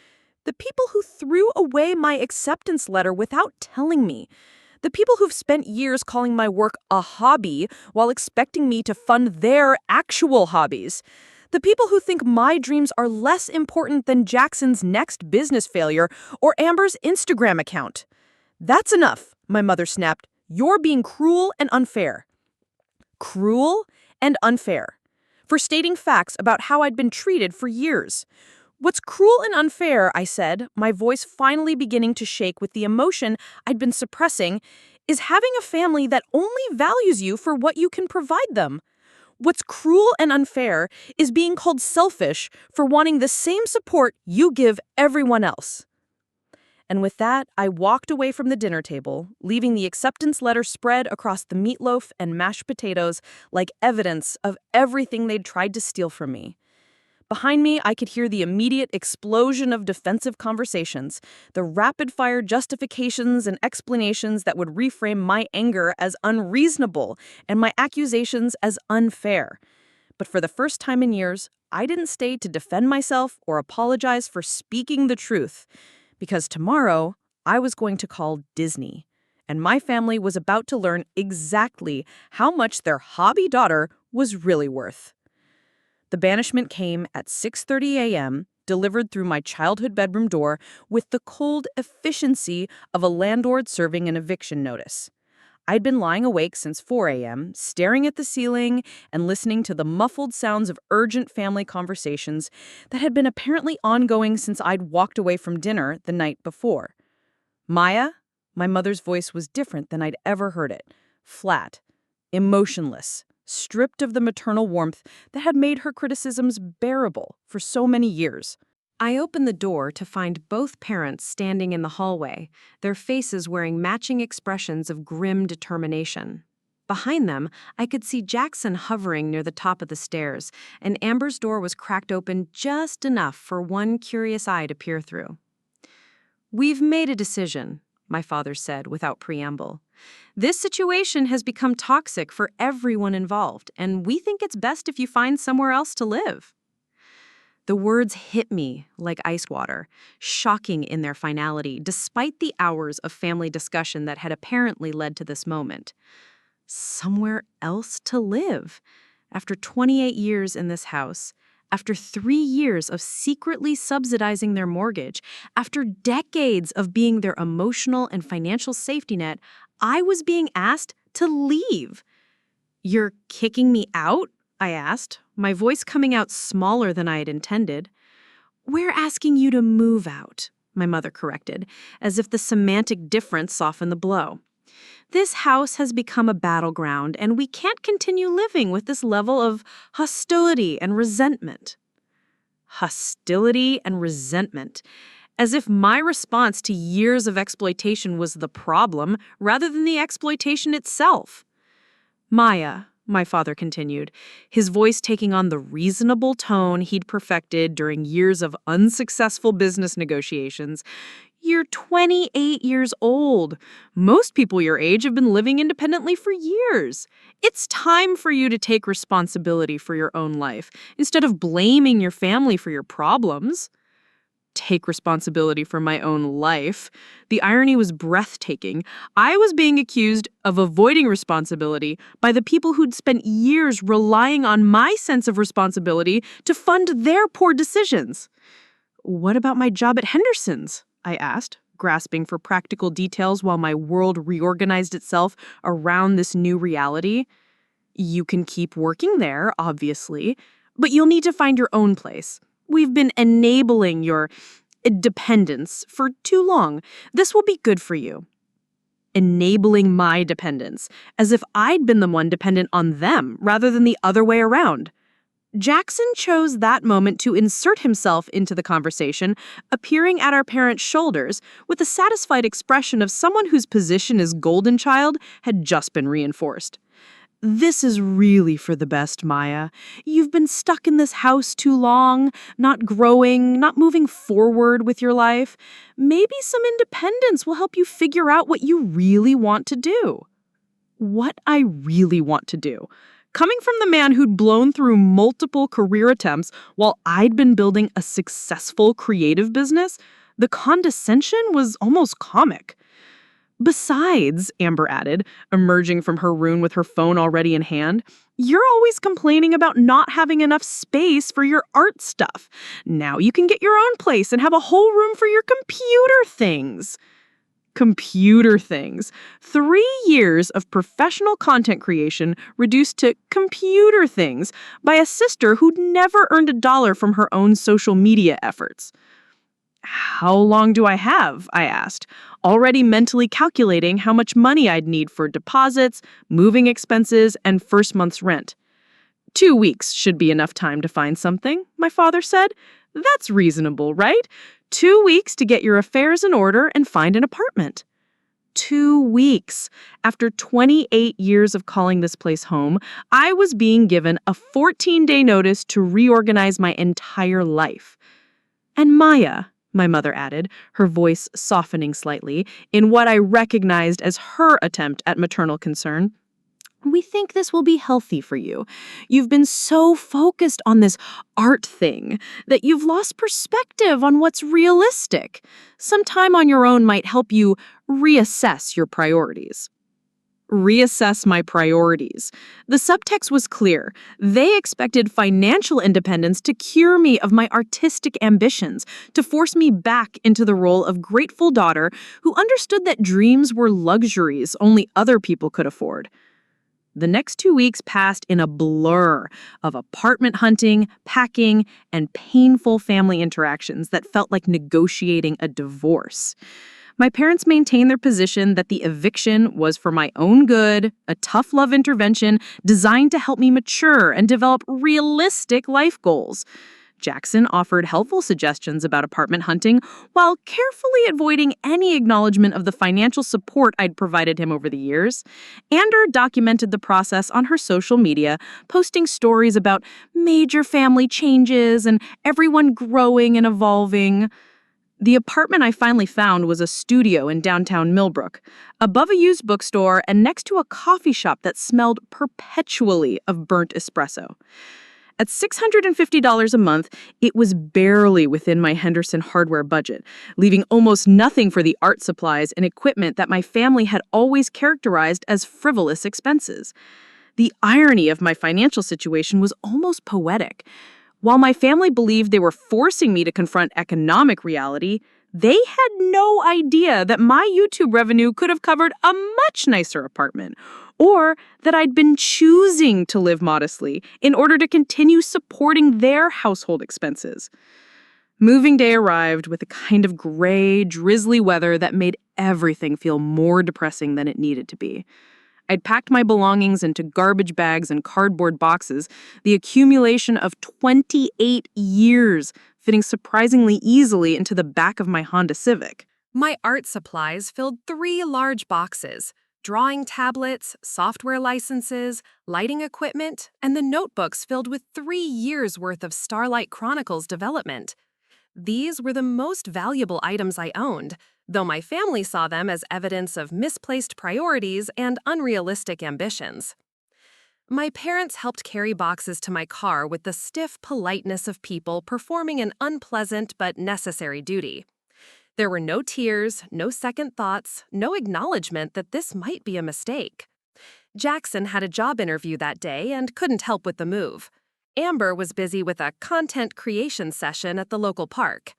The people who threw away my acceptance letter without telling me. The people who've spent years calling my work a hobby while expecting me to fund their actual hobbies. The people who think my dreams are less important than Jackson's next business failure or Amber's Instagram account. That's enough, my mother snapped. You're being cruel and unfair. Cruel and unfair. For stating facts about how I'd been treated for years. What's cruel and unfair, I said, my voice finally beginning to shake with the emotion I'd been suppressing, is having a family that only values you for what you can provide them. What's cruel and unfair is being called selfish for wanting the same support you give everyone else. And with that, I walked away from the dinner table, leaving the acceptance letter spread across the meatloaf and mashed potatoes like evidence of everything they'd tried to steal from me. Behind me, I could hear the immediate explosion of defensive conversations, the rapid-fire justifications and explanations that would reframe my anger as unreasonable and my accusations as unfair. But for the first time in years, I didn't stay to defend myself or apologize for speaking the truth, because tomorrow I was going to call Disney, and my family was about to learn exactly how much their hobby daughter was really worth. The banishment came at 6:30 a.m., delivered through my childhood bedroom door with the cold efficiency of a landlord serving an eviction notice. I'd been lying awake since 4 a.m., staring at the ceiling and listening to the muffled sounds of urgent family conversations that had been apparently ongoing since I'd walked away from dinner the night before. Maya, my mother's voice was different than I'd ever heard it. Flat, emotionless, stripped of the maternal warmth that had made her criticisms bearable for so many years. I opened the door to find both parents standing in the hallway, their faces wearing matching expressions of grim determination. Behind them, I could see Jackson hovering near the top of the stairs, and Amber's door was cracked open just enough for one curious eye to peer through. "We've made a decision," my father said without preamble. "This situation has become toxic for everyone involved, and we think it's best if you find somewhere else to live." The words hit me like ice water, shocking in their finality, despite the hours of family discussion that had apparently led to this moment. Somewhere else to live. After 28 years in this house, after 3 years of secretly subsidizing their mortgage, after decades of being their emotional and financial safety net, I was being asked to leave. "You're kicking me out?" I asked, my voice coming out smaller than I had intended. "We're asking you to move out," my mother corrected, as if the semantic difference softened the blow. "This house has become a battleground, and we can't continue living with this level of hostility and resentment." Hostility and resentment. As if my response to years of exploitation was the problem, rather than the exploitation itself. "Maya," my father continued, his voice taking on the reasonable tone he'd perfected during years of unsuccessful business negotiations, "you're 28 years old. Most people your age have been living independently for years. It's time for you to take responsibility for your own life, instead of blaming your family for your problems." Take responsibility for my own life. The irony was breathtaking. I was being accused of avoiding responsibility by the people who'd spent years relying on my sense of responsibility to fund their poor decisions. "What about my job at Henderson's?" I asked, grasping for practical details while my world reorganized itself around this new reality. "You can keep working there, obviously, but you'll need to find your own place. We've been enabling your dependence for too long. This will be good for you." Enabling my dependence, as if I'd been the one dependent on them rather than the other way around. Jackson chose that moment to insert himself into the conversation, appearing at our parents' shoulders with a satisfied expression of someone whose position as golden child had just been reinforced. "This is really for the best, Maya. You've been stuck in this house too long, not growing, not moving forward with your life. Maybe some independence will help you figure out what you really want to do." What I really want to do. Coming from the man who'd blown through multiple career attempts while I'd been building a successful creative business, the condescension was almost comic. "Besides," Amber added, emerging from her room with her phone already in hand, "you're always complaining about not having enough space for your art stuff. Now you can get your own place and have a whole room for your computer things." Computer things. 3 years of professional content creation reduced to computer things by a sister who'd never earned $1 from her own social media efforts. How long do I have? I asked, already mentally calculating how much money I'd need for deposits, moving expenses, and first month's rent. 2 weeks should be enough time to find something, my father said. That's reasonable, right? 2 weeks to get your affairs in order and find an apartment. 2 weeks. After 28 years of calling this place home, I was being given a 14-day notice to reorganize my entire life. And Maya, my mother added, her voice softening slightly, in what I recognized as her attempt at maternal concern, we think this will be healthy for you. You've been so focused on this art thing that you've lost perspective on what's realistic. Some time on your own might help you reassess your priorities. Reassess my priorities. The subtext was clear. They expected financial independence to cure me of my artistic ambitions, to force me back into the role of grateful daughter who understood that dreams were luxuries only other people could afford. The next 2 weeks passed in a blur of apartment hunting, packing, and painful family interactions that felt like negotiating a divorce. My parents maintained their position that the eviction was for my own good, a tough love intervention designed to help me mature and develop realistic life goals. Jackson offered helpful suggestions about apartment hunting while carefully avoiding any acknowledgement of the financial support I'd provided him over the years. Ander documented the process on her social media, posting stories about major family changes and everyone growing and evolving. The apartment I finally found was a studio in downtown Millbrook, above a used bookstore and next to a coffee shop that smelled perpetually of burnt espresso. At $650 a month, it was barely within my Henderson hardware budget, leaving almost nothing for the art supplies and equipment that my family had always characterized as frivolous expenses. The irony of my financial situation was almost poetic. While my family believed they were forcing me to confront economic reality, they had no idea that my YouTube revenue could have covered a much nicer apartment, or that I'd been choosing to live modestly in order to continue supporting their household expenses. Moving day arrived with a kind of gray, drizzly weather that made everything feel more depressing than it needed to be. I'd packed my belongings into garbage bags and cardboard boxes, the accumulation of 28 years fitting surprisingly easily into the back of my Honda Civic. My art supplies filled 3 large boxes: drawing tablets, software licenses, lighting equipment, and the notebooks filled with 3 years' worth of Starlight Chronicles development. These were the most valuable items I owned, though my family saw them as evidence of misplaced priorities and unrealistic ambitions. My parents helped carry boxes to my car with the stiff politeness of people performing an unpleasant but necessary duty. There were no tears, no second thoughts, no acknowledgement that this might be a mistake. Jackson had a job interview that day and couldn't help with the move. Amber was busy with a content creation session at the local park.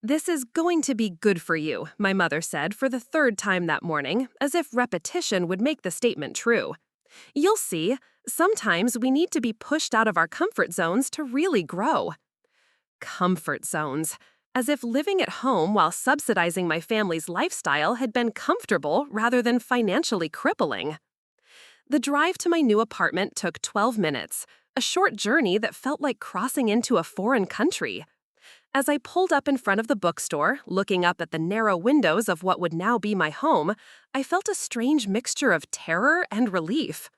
"This is going to be good for you," my mother said for the 3rd time that morning, as if repetition would make the statement true. "You'll see, sometimes we need to be pushed out of our comfort zones to really grow." Comfort zones. As if living at home while subsidizing my family's lifestyle had been comfortable rather than financially crippling. The drive to my new apartment took 12 minutes, a short journey that felt like crossing into a foreign country. As I pulled up in front of the bookstore, looking up at the narrow windows of what would now be my home, I felt a strange mixture of terror and relief.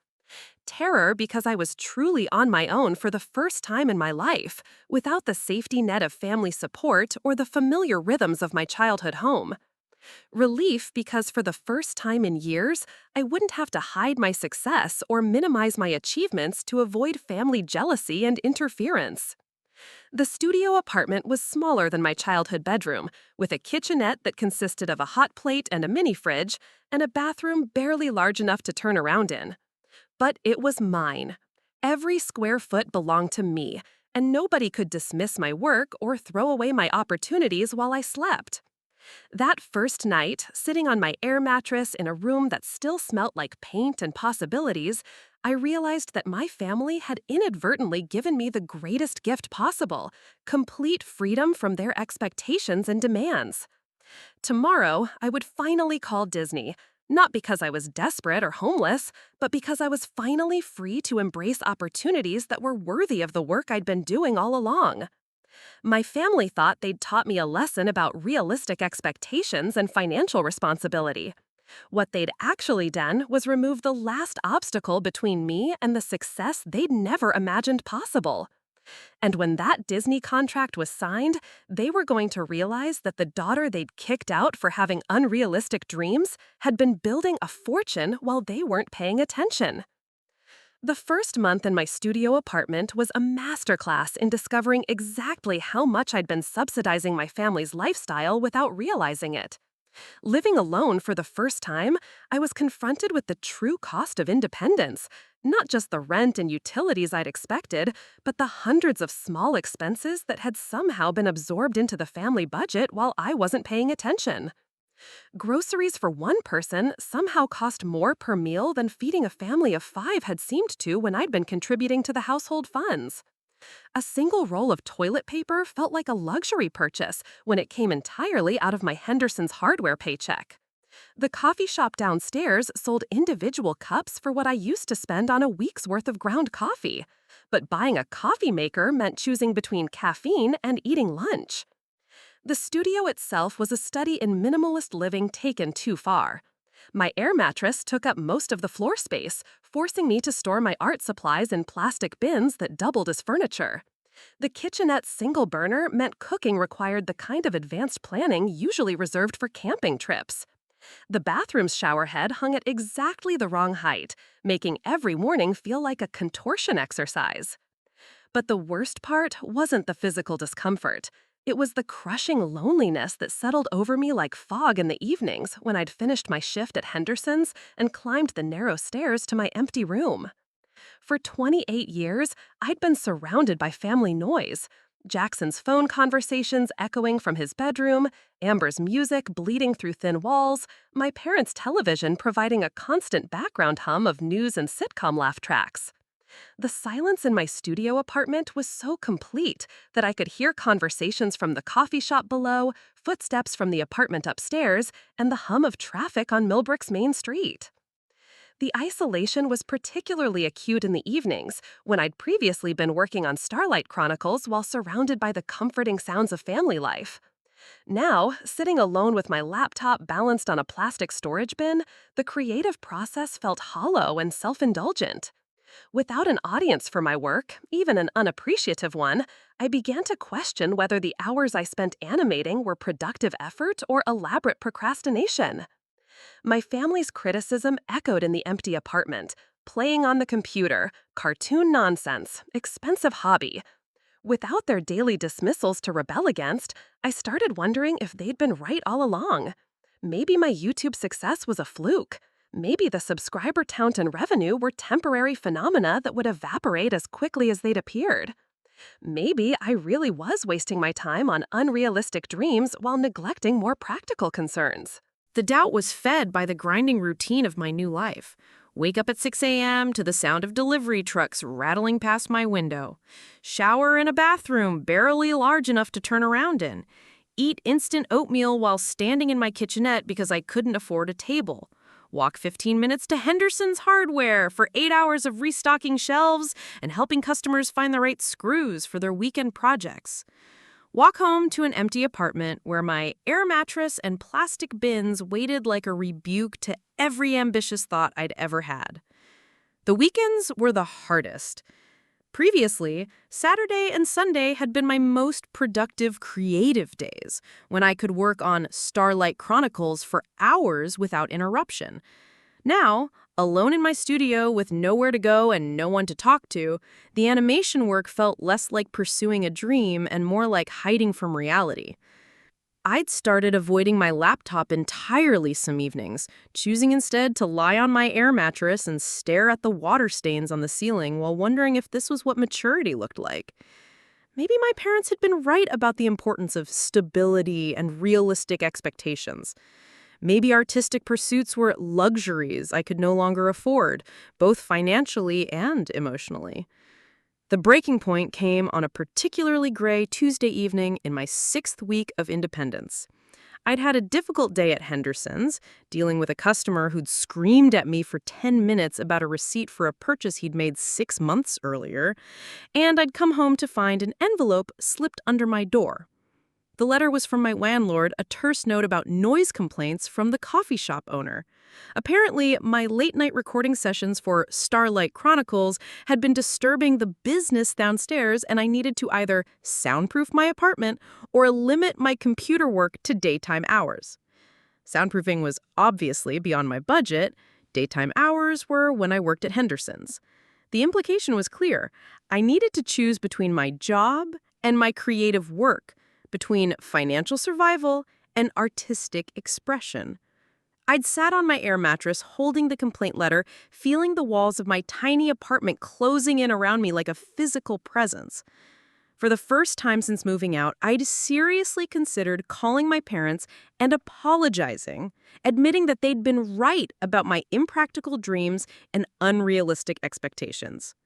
Terror because I was truly on my own for the first time in my life, without the safety net of family support or the familiar rhythms of my childhood home. Relief because for the first time in years, I wouldn't have to hide my success or minimize my achievements to avoid family jealousy and interference. The studio apartment was smaller than my childhood bedroom, with a kitchenette that consisted of a hot plate and a mini fridge, and a bathroom barely large enough to turn around in. But it was mine. Every square foot belonged to me, and nobody could dismiss my work or throw away my opportunities while I slept. That first night, sitting on my air mattress in a room that still smelt like paint and possibilities, I realized that my family had inadvertently given me the greatest gift possible: complete freedom from their expectations and demands. Tomorrow, I would finally call Disney, not because I was desperate or homeless, but because I was finally free to embrace opportunities that were worthy of the work I'd been doing all along. My family thought they'd taught me a lesson about realistic expectations and financial responsibility. What they'd actually done was remove the last obstacle between me and the success they'd never imagined possible. And when that Disney contract was signed, they were going to realize that the daughter they'd kicked out for having unrealistic dreams had been building a fortune while they weren't paying attention. The first month in my studio apartment was a masterclass in discovering exactly how much I'd been subsidizing my family's lifestyle without realizing it. Living alone for the first time, I was confronted with the true cost of independence, not just the rent and utilities I'd expected, but the hundreds of small expenses that had somehow been absorbed into the family budget while I wasn't paying attention. Groceries for one person somehow cost more per meal than feeding a family of 5 had seemed to when I'd been contributing to the household funds. A single roll of toilet paper felt like a luxury purchase when it came entirely out of my Henderson's hardware paycheck. The coffee shop downstairs sold individual cups for what I used to spend on a week's worth of ground coffee. But buying a coffee maker meant choosing between caffeine and eating lunch. The studio itself was a study in minimalist living taken too far. My air mattress took up most of the floor space, forcing me to store my art supplies in plastic bins that doubled as furniture. The kitchenette's single burner meant cooking required the kind of advanced planning usually reserved for camping trips. The bathroom's shower head hung at exactly the wrong height, making every morning feel like a contortion exercise. But the worst part wasn't the physical discomfort. It was the crushing loneliness that settled over me like fog in the evenings when I'd finished my shift at Henderson's and climbed the narrow stairs to my empty room. For 28 years, I'd been surrounded by family noise. Jackson's phone conversations echoing from his bedroom, Amber's music bleeding through thin walls, my parents' television providing a constant background hum of news and sitcom laugh tracks. The silence in my studio apartment was so complete that I could hear conversations from the coffee shop below, footsteps from the apartment upstairs, and the hum of traffic on Millbrook's main street. The isolation was particularly acute in the evenings, when I'd previously been working on Starlight Chronicles while surrounded by the comforting sounds of family life. Now, sitting alone with my laptop balanced on a plastic storage bin, the creative process felt hollow and self-indulgent. Without an audience for my work, even an unappreciative one, I began to question whether the hours I spent animating were productive effort or elaborate procrastination. My family's criticism echoed in the empty apartment: playing on the computer, cartoon nonsense, expensive hobby. Without their daily dismissals to rebel against, I started wondering if they'd been right all along. Maybe my YouTube success was a fluke. Maybe the subscriber count and revenue were temporary phenomena that would evaporate as quickly as they'd appeared. Maybe I really was wasting my time on unrealistic dreams while neglecting more practical concerns. The doubt was fed by the grinding routine of my new life. Wake up at 6 a.m. to the sound of delivery trucks rattling past my window. Shower in a bathroom barely large enough to turn around in. Eat instant oatmeal while standing in my kitchenette because I couldn't afford a table. Walk 15 minutes to Henderson's Hardware for 8 hours of restocking shelves and helping customers find the right screws for their weekend projects. Walk home to an empty apartment where my air mattress and plastic bins waited like a rebuke to every ambitious thought I'd ever had. The weekends were the hardest. Previously, Saturday and Sunday had been my most productive creative days, when I could work on Starlight Chronicles for hours without interruption. Now, alone in my studio with nowhere to go and no one to talk to, the animation work felt less like pursuing a dream and more like hiding from reality. I'd started avoiding my laptop entirely some evenings, choosing instead to lie on my air mattress and stare at the water stains on the ceiling while wondering if this was what maturity looked like. Maybe my parents had been right about the importance of stability and realistic expectations. Maybe artistic pursuits were luxuries I could no longer afford, both financially and emotionally. The breaking point came on a particularly gray Tuesday evening in my 6th week of independence. I'd had a difficult day at Henderson's, dealing with a customer who'd screamed at me for 10 minutes about a receipt for a purchase he'd made 6 months earlier, and I'd come home to find an envelope slipped under my door. The letter was from my landlord, a terse note about noise complaints from the coffee shop owner. Apparently, my late-night recording sessions for Starlight Chronicles had been disturbing the business downstairs, and I needed to either soundproof my apartment or limit my computer work to daytime hours. Soundproofing was obviously beyond my budget. Daytime hours were when I worked at Henderson's. The implication was clear. I needed to choose between my job and my creative work, between financial survival and artistic expression. I'd sat on my air mattress holding the complaint letter, feeling the walls of my tiny apartment closing in around me like a physical presence. For the first time since moving out, I'd seriously considered calling my parents and apologizing, admitting that they'd been right about my impractical dreams and unrealistic expectations.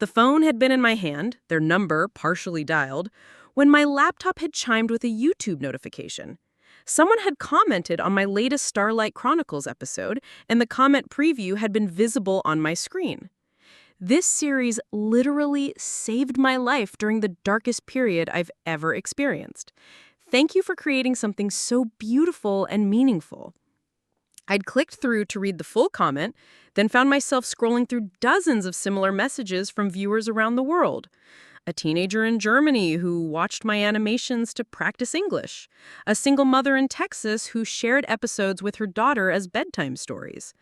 The phone had been in my hand, their number partially dialed, when my laptop had chimed with a YouTube notification. Someone had commented on my latest Starlight Chronicles episode, and the comment preview had been visible on my screen. This series literally saved my life during the darkest period I've ever experienced. Thank you for creating something so beautiful and meaningful. I'd clicked through to read the full comment, then found myself scrolling through dozens of similar messages from viewers around the world. A teenager in Germany who watched my animations to practice English. A single mother in Texas who shared episodes with her daughter as bedtime stories.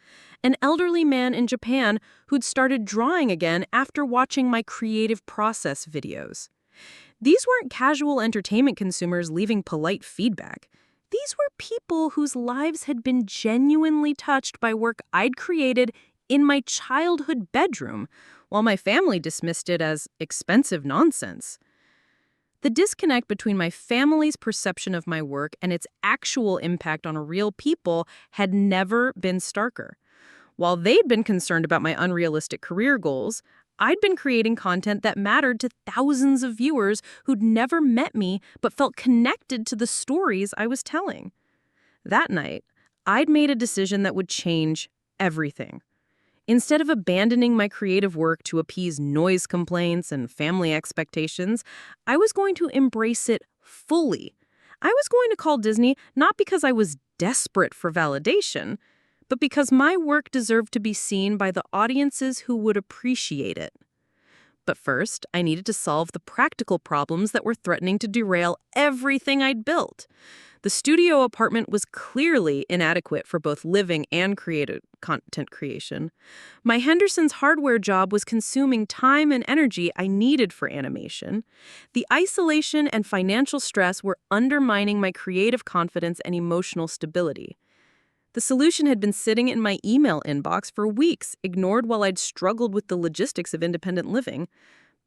An elderly man in Japan who'd started drawing again after watching my creative process videos. These weren't casual entertainment consumers leaving polite feedback. These were people whose lives had been genuinely touched by work I'd created in my childhood bedroom, while my family dismissed it as expensive nonsense. The disconnect between my family's perception of my work and its actual impact on real people had never been starker. While they'd been concerned about my unrealistic career goals, I'd been creating content that mattered to thousands of viewers who'd never met me but felt connected to the stories I was telling. That night, I'd made a decision that would change everything. Instead of abandoning my creative work to appease noise complaints and family expectations, I was going to embrace it fully. I was going to call Disney not because I was desperate for validation, but because my work deserved to be seen by the audiences who would appreciate it. But first, I needed to solve the practical problems that were threatening to derail everything I'd built. The studio apartment was clearly inadequate for both living and creative content creation. My Henderson's hardware job was consuming time and energy I needed for animation. The isolation and financial stress were undermining my creative confidence and emotional stability. The solution had been sitting in my email inbox for weeks, ignored while I'd struggled with the logistics of independent living.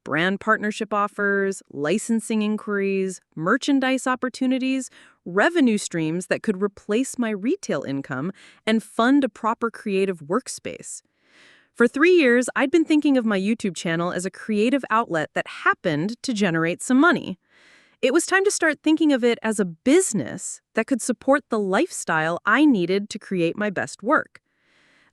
Brand partnership offers, licensing inquiries, merchandise opportunities, revenue streams that could replace my retail income and fund a proper creative workspace. For 3 years, I'd been thinking of my YouTube channel as a creative outlet that happened to generate some money. It was time to start thinking of it as a business that could support the lifestyle I needed to create my best work.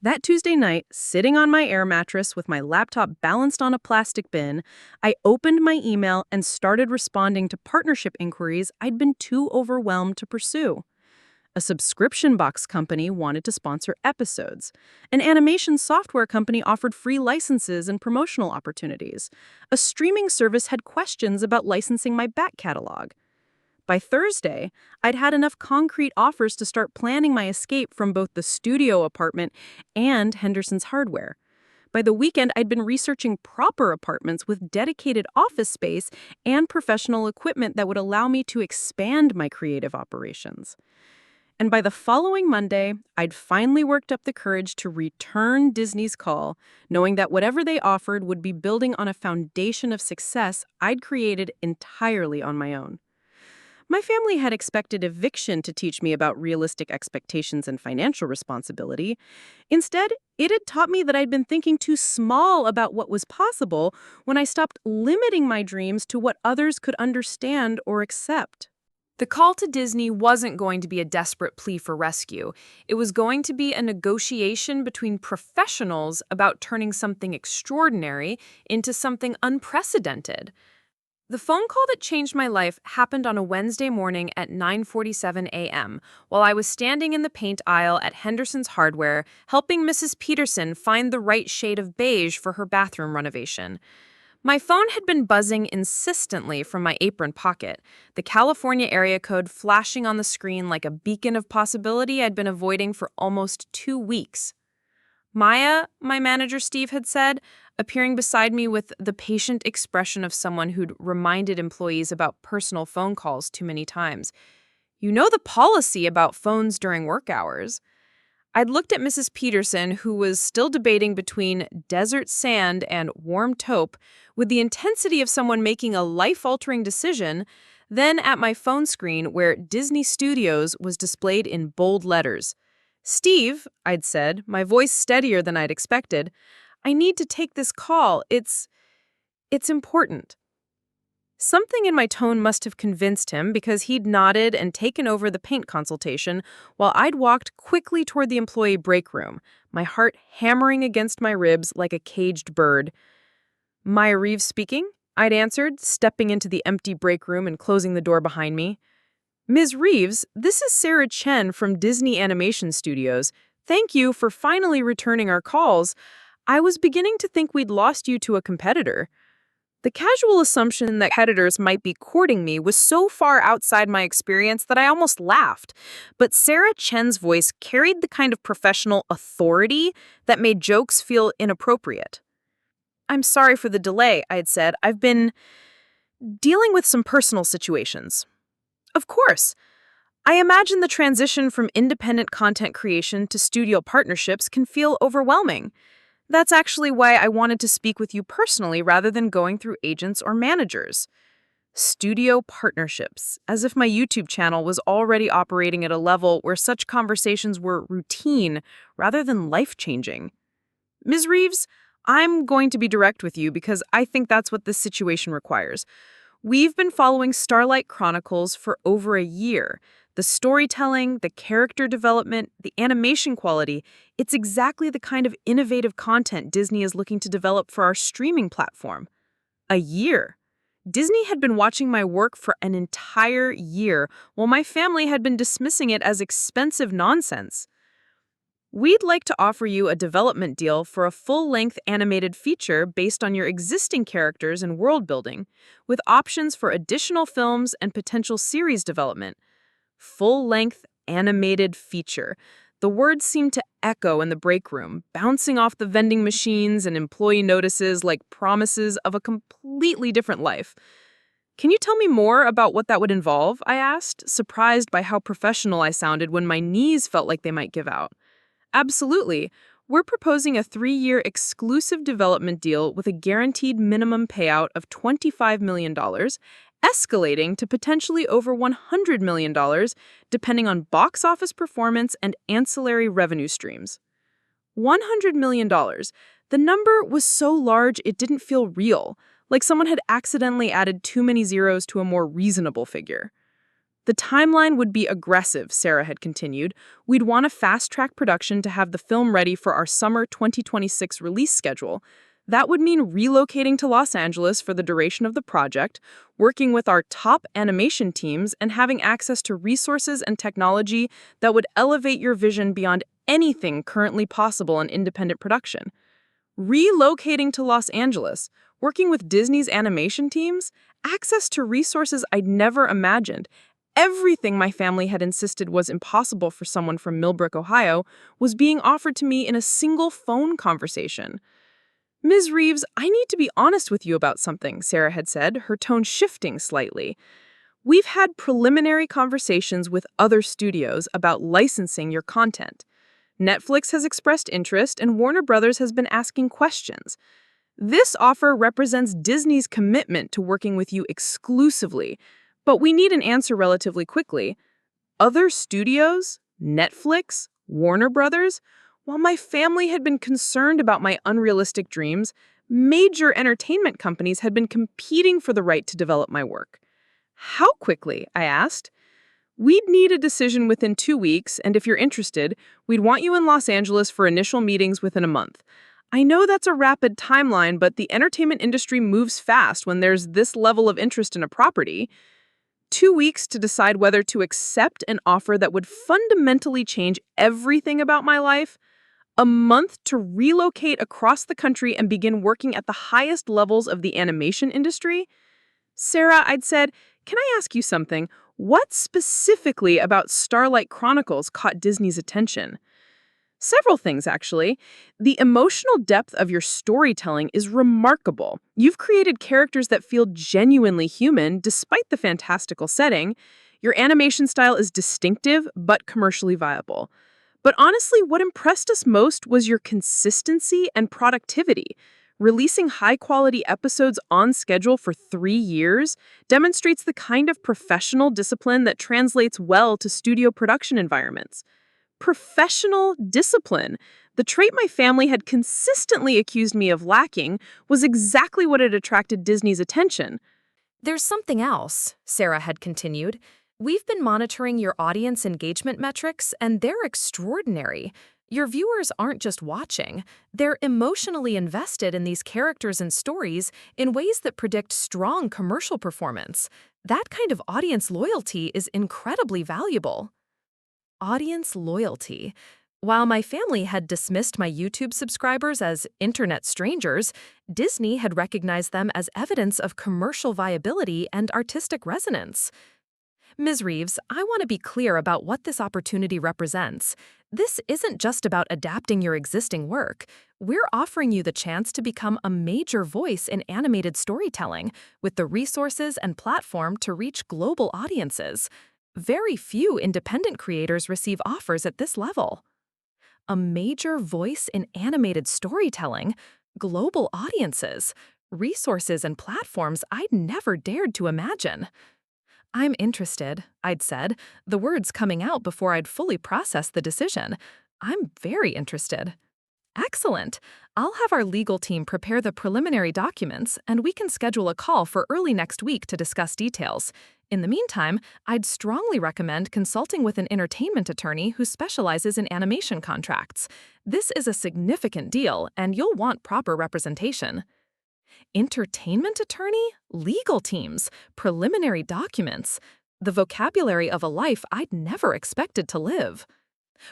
That Tuesday night, sitting on my air mattress with my laptop balanced on a plastic bin, I opened my email and started responding to partnership inquiries I'd been too overwhelmed to pursue. A subscription box company wanted to sponsor episodes. An animation software company offered free licenses and promotional opportunities. A streaming service had questions about licensing my back catalog. By Thursday, I'd had enough concrete offers to start planning my escape from both the studio apartment and Henderson's hardware. By the weekend, I'd been researching proper apartments with dedicated office space and professional equipment that would allow me to expand my creative operations. And by the following Monday, I'd finally worked up the courage to return Disney's call, knowing that whatever they offered would be building on a foundation of success I'd created entirely on my own. My family had expected eviction to teach me about realistic expectations and financial responsibility. Instead, it had taught me that I'd been thinking too small about what was possible when I stopped limiting my dreams to what others could understand or accept. The call to Disney wasn't going to be a desperate plea for rescue. It was going to be a negotiation between professionals about turning something extraordinary into something unprecedented. The phone call that changed my life happened on a Wednesday morning at 9:47 a.m. while I was standing in the paint aisle at Henderson's Hardware, helping Mrs. Peterson find the right shade of beige for her bathroom renovation. My phone had been buzzing insistently from my apron pocket, the California area code flashing on the screen like a beacon of possibility I'd been avoiding for almost 2 weeks. Maya, my manager Steve had said, appearing beside me with the patient expression of someone who'd reminded employees about personal phone calls too many times. You know the policy about phones during work hours. I'd looked at Mrs. Peterson, who was still debating between desert sand and warm taupe, with the intensity of someone making a life-altering decision, then at my phone screen where Disney Studios was displayed in bold letters. Steve, I'd said, my voice steadier than I'd expected, I need to take this call. It's important. Something in my tone must have convinced him because he'd nodded and taken over the paint consultation while I'd walked quickly toward the employee break room, my heart hammering against my ribs like a caged bird. Maya Reeves speaking, I'd answered, stepping into the empty break room and closing the door behind me. Ms. Reeves, this is Sarah Chen from Disney Animation Studios. Thank you for finally returning our calls. I was beginning to think we'd lost you to a competitor. The casual assumption that competitors might be courting me was so far outside my experience that I almost laughed. But Sarah Chen's voice carried the kind of professional authority that made jokes feel inappropriate. I'm sorry for the delay, I'd said. I've been dealing with some personal situations. Of course. I imagine the transition from independent content creation to studio partnerships can feel overwhelming. That's actually why I wanted to speak with you personally rather than going through agents or managers. Studio partnerships, as if my YouTube channel was already operating at a level where such conversations were routine rather than life-changing. Ms. Reeves, I'm going to be direct with you because I think that's what this situation requires. We've been following Starlight Chronicles for over a year. The storytelling, the character development, the animation quality, it's exactly the kind of innovative content Disney is looking to develop for our streaming platform. A year. Disney had been watching my work for an entire year, while my family had been dismissing it as expensive nonsense. We'd like to offer you a development deal for a full-length animated feature based on your existing characters and world building, with options for additional films and potential series development. Full-length animated feature. The words seemed to echo in the break room, bouncing off the vending machines and employee notices like promises of a completely different life. Can you tell me more about what that would involve? I asked, surprised by how professional I sounded when my knees felt like they might give out. Absolutely. We're proposing a 3-year exclusive development deal with a guaranteed minimum payout of $25 million, escalating to potentially over $100 million, depending on box office performance and ancillary revenue streams. $100 million. The number was so large it didn't feel real, like someone had accidentally added too many zeros to a more reasonable figure. The timeline would be aggressive, Sarah had continued. We'd want to fast-track production to have the film ready for our summer 2026 release schedule. That would mean relocating to Los Angeles for the duration of the project, working with our top animation teams, and having access to resources and technology that would elevate your vision beyond anything currently possible in independent production. Relocating to Los Angeles, working with Disney's animation teams, access to resources I'd never imagined. Everything my family had insisted was impossible for someone from Millbrook, Ohio, was being offered to me in a single phone conversation. Ms. Reeves, I need to be honest with you about something, Sarah had said, her tone shifting slightly. We've had preliminary conversations with other studios about licensing your content. Netflix has expressed interest, and Warner Brothers has been asking questions. This offer represents Disney's commitment to working with you exclusively, but we need an answer relatively quickly. Other studios, Netflix, Warner Brothers, while my family had been concerned about my unrealistic dreams, major entertainment companies had been competing for the right to develop my work. How quickly? I asked. We'd need a decision within 2 weeks, and if you're interested, we'd want you in Los Angeles for initial meetings within a month. I know that's a rapid timeline, but the entertainment industry moves fast when there's this level of interest in a property. 2 weeks to decide whether to accept an offer that would fundamentally change everything about my life. A month to relocate across the country and begin working at the highest levels of the animation industry. Sarah, I'd said, can I ask you something? What specifically about Starlight Chronicles caught Disney's attention? Several things, actually. The emotional depth of your storytelling is remarkable. You've created characters that feel genuinely human despite the fantastical setting. Your animation style is distinctive but commercially viable. But honestly, what impressed us most was your consistency and productivity. Releasing high-quality episodes on schedule for 3 years demonstrates the kind of professional discipline that translates well to studio production environments. Professional discipline, the trait my family had consistently accused me of lacking, was exactly what had attracted Disney's attention. There's something else, Sarah had continued. We've been monitoring your audience engagement metrics, and they're extraordinary. Your viewers aren't just watching, they're emotionally invested in these characters and stories in ways that predict strong commercial performance. That kind of audience loyalty is incredibly valuable. Audience loyalty. While my family had dismissed my YouTube subscribers as internet strangers, Disney had recognized them as evidence of commercial viability and artistic resonance. Ms. Reeves, I want to be clear about what this opportunity represents. This isn't just about adapting your existing work. We're offering you the chance to become a major voice in animated storytelling, with the resources and platform to reach global audiences. Very few independent creators receive offers at this level. A major voice in animated storytelling, global audiences, resources and platforms I'd never dared to imagine. I'm interested, I'd said, the words coming out before I'd fully processed the decision. I'm very interested. Excellent. I'll have our legal team prepare the preliminary documents, and we can schedule a call for early next week to discuss details. In the meantime, I'd strongly recommend consulting with an entertainment attorney who specializes in animation contracts. This is a significant deal, and you'll want proper representation. Entertainment attorney? Legal teams? Preliminary documents? The vocabulary of a life I'd never expected to live.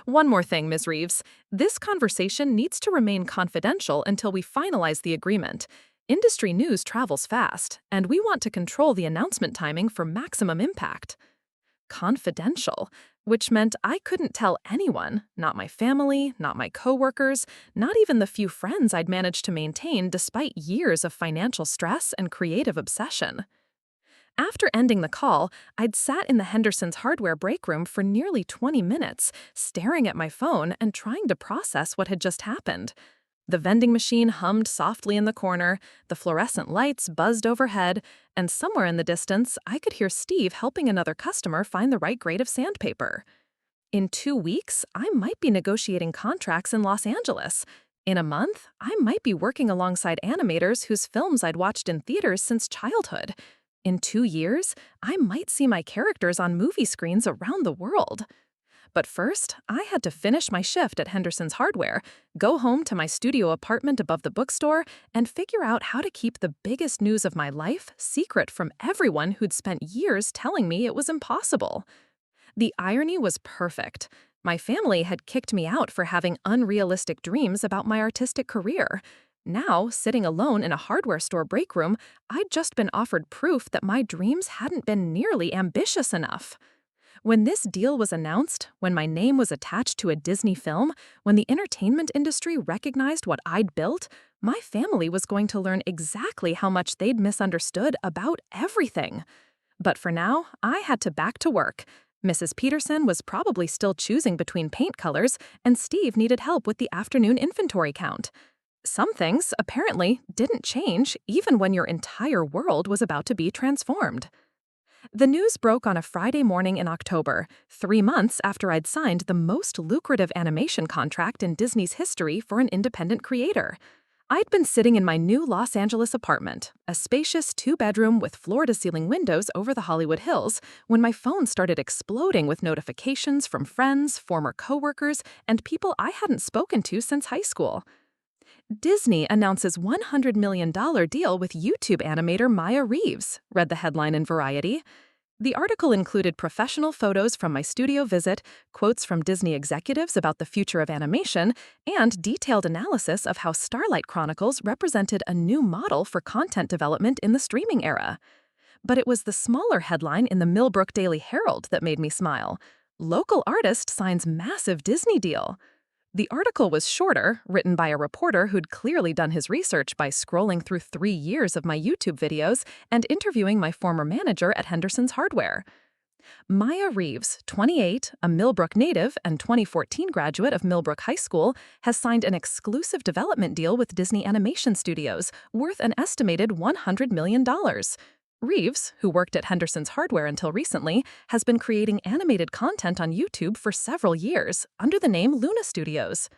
One more thing, Ms. Reeves. This conversation needs to remain confidential until we finalize the agreement. Industry news travels fast, and we want to control the announcement timing for maximum impact. Confidential, which meant I couldn't tell anyone, not my family, not my coworkers, not even the few friends I'd managed to maintain despite years of financial stress and creative obsession. After ending the call, I'd sat in the Henderson's hardware break room for nearly 20 minutes, staring at my phone and trying to process what had just happened. The vending machine hummed softly in the corner, the fluorescent lights buzzed overhead, and somewhere in the distance, I could hear Steve helping another customer find the right grade of sandpaper. In 2 weeks, I might be negotiating contracts in Los Angeles. In a month, I might be working alongside animators whose films I'd watched in theaters since childhood. In 2 years, I might see my characters on movie screens around the world. But first, I had to finish my shift at Henderson's Hardware, go home to my studio apartment above the bookstore, and figure out how to keep the biggest news of my life secret from everyone who'd spent years telling me it was impossible. The irony was perfect. My family had kicked me out for having unrealistic dreams about my artistic career. Now, sitting alone in a hardware store break room, I'd just been offered proof that my dreams hadn't been nearly ambitious enough. When this deal was announced, when my name was attached to a Disney film, when the entertainment industry recognized what I'd built, my family was going to learn exactly how much they'd misunderstood about everything. But for now, I had to back to work. Mrs. Peterson was probably still choosing between paint colors, and Steve needed help with the afternoon inventory count. Some things, apparently, didn't change even when your entire world was about to be transformed. The news broke on a Friday morning in October, 3 months after I'd signed the most lucrative animation contract in Disney's history for an independent creator. I'd been sitting in my new Los Angeles apartment, a spacious 2-bedroom with floor-to-ceiling windows over the Hollywood Hills, when my phone started exploding with notifications from friends, former coworkers, and people I hadn't spoken to since high school. Disney announces $100 million deal with YouTube animator Maya Reeves, read the headline in Variety. The article included professional photos from my studio visit, quotes from Disney executives about the future of animation, and detailed analysis of how Starlight Chronicles represented a new model for content development in the streaming era. But it was the smaller headline in the Millbrook Daily Herald that made me smile. Local artist signs massive Disney deal. The article was shorter, written by a reporter who'd clearly done his research by scrolling through 3 years of my YouTube videos and interviewing my former manager at Henderson's Hardware. Maya Reeves, 28, a Millbrook native and 2014 graduate of Millbrook High School, has signed an exclusive development deal with Disney Animation Studios, worth an estimated $100 million. Reeves, who worked at Henderson's Hardware until recently, has been creating animated content on YouTube for several years, under the name Luna Studios.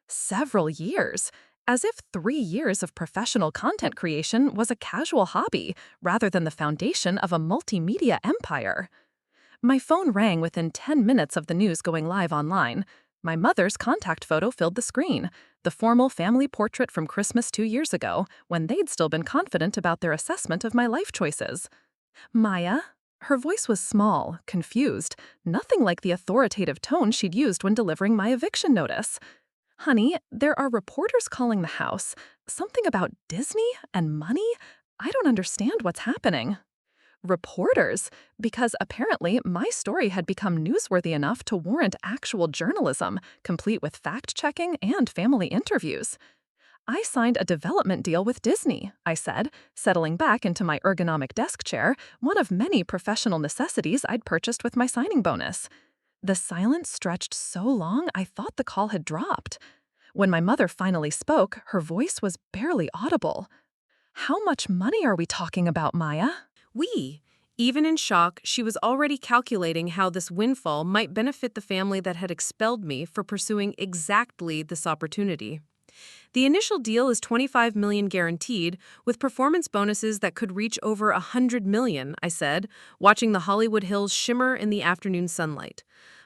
Several years? As if 3 years of professional content creation was a casual hobby, rather than the foundation of a multimedia empire. My phone rang within 10 minutes of the news going live online. My mother's contact photo filled the screen, the formal family portrait from Christmas 2 years ago, when they'd still been confident about their assessment of my life choices. Maya? Her voice was small, confused, nothing like the authoritative tone she'd used when delivering my eviction notice. Honey, there are reporters calling the house. Something about Disney and money? I don't understand what's happening. Reporters, because apparently my story had become newsworthy enough to warrant actual journalism, complete with fact-checking and family interviews. I signed a development deal with Disney, I said, settling back into my ergonomic desk chair, one of many professional necessities I'd purchased with my signing bonus. The silence stretched so long I thought the call had dropped. When my mother finally spoke, her voice was barely audible. How much money are we talking about, Maya? Even in shock, she was already calculating how this windfall might benefit the family that had expelled me for pursuing exactly this opportunity. The initial deal is $25 million guaranteed, with performance bonuses that could reach over $100 million, I said, watching the Hollywood Hills shimmer in the afternoon sunlight.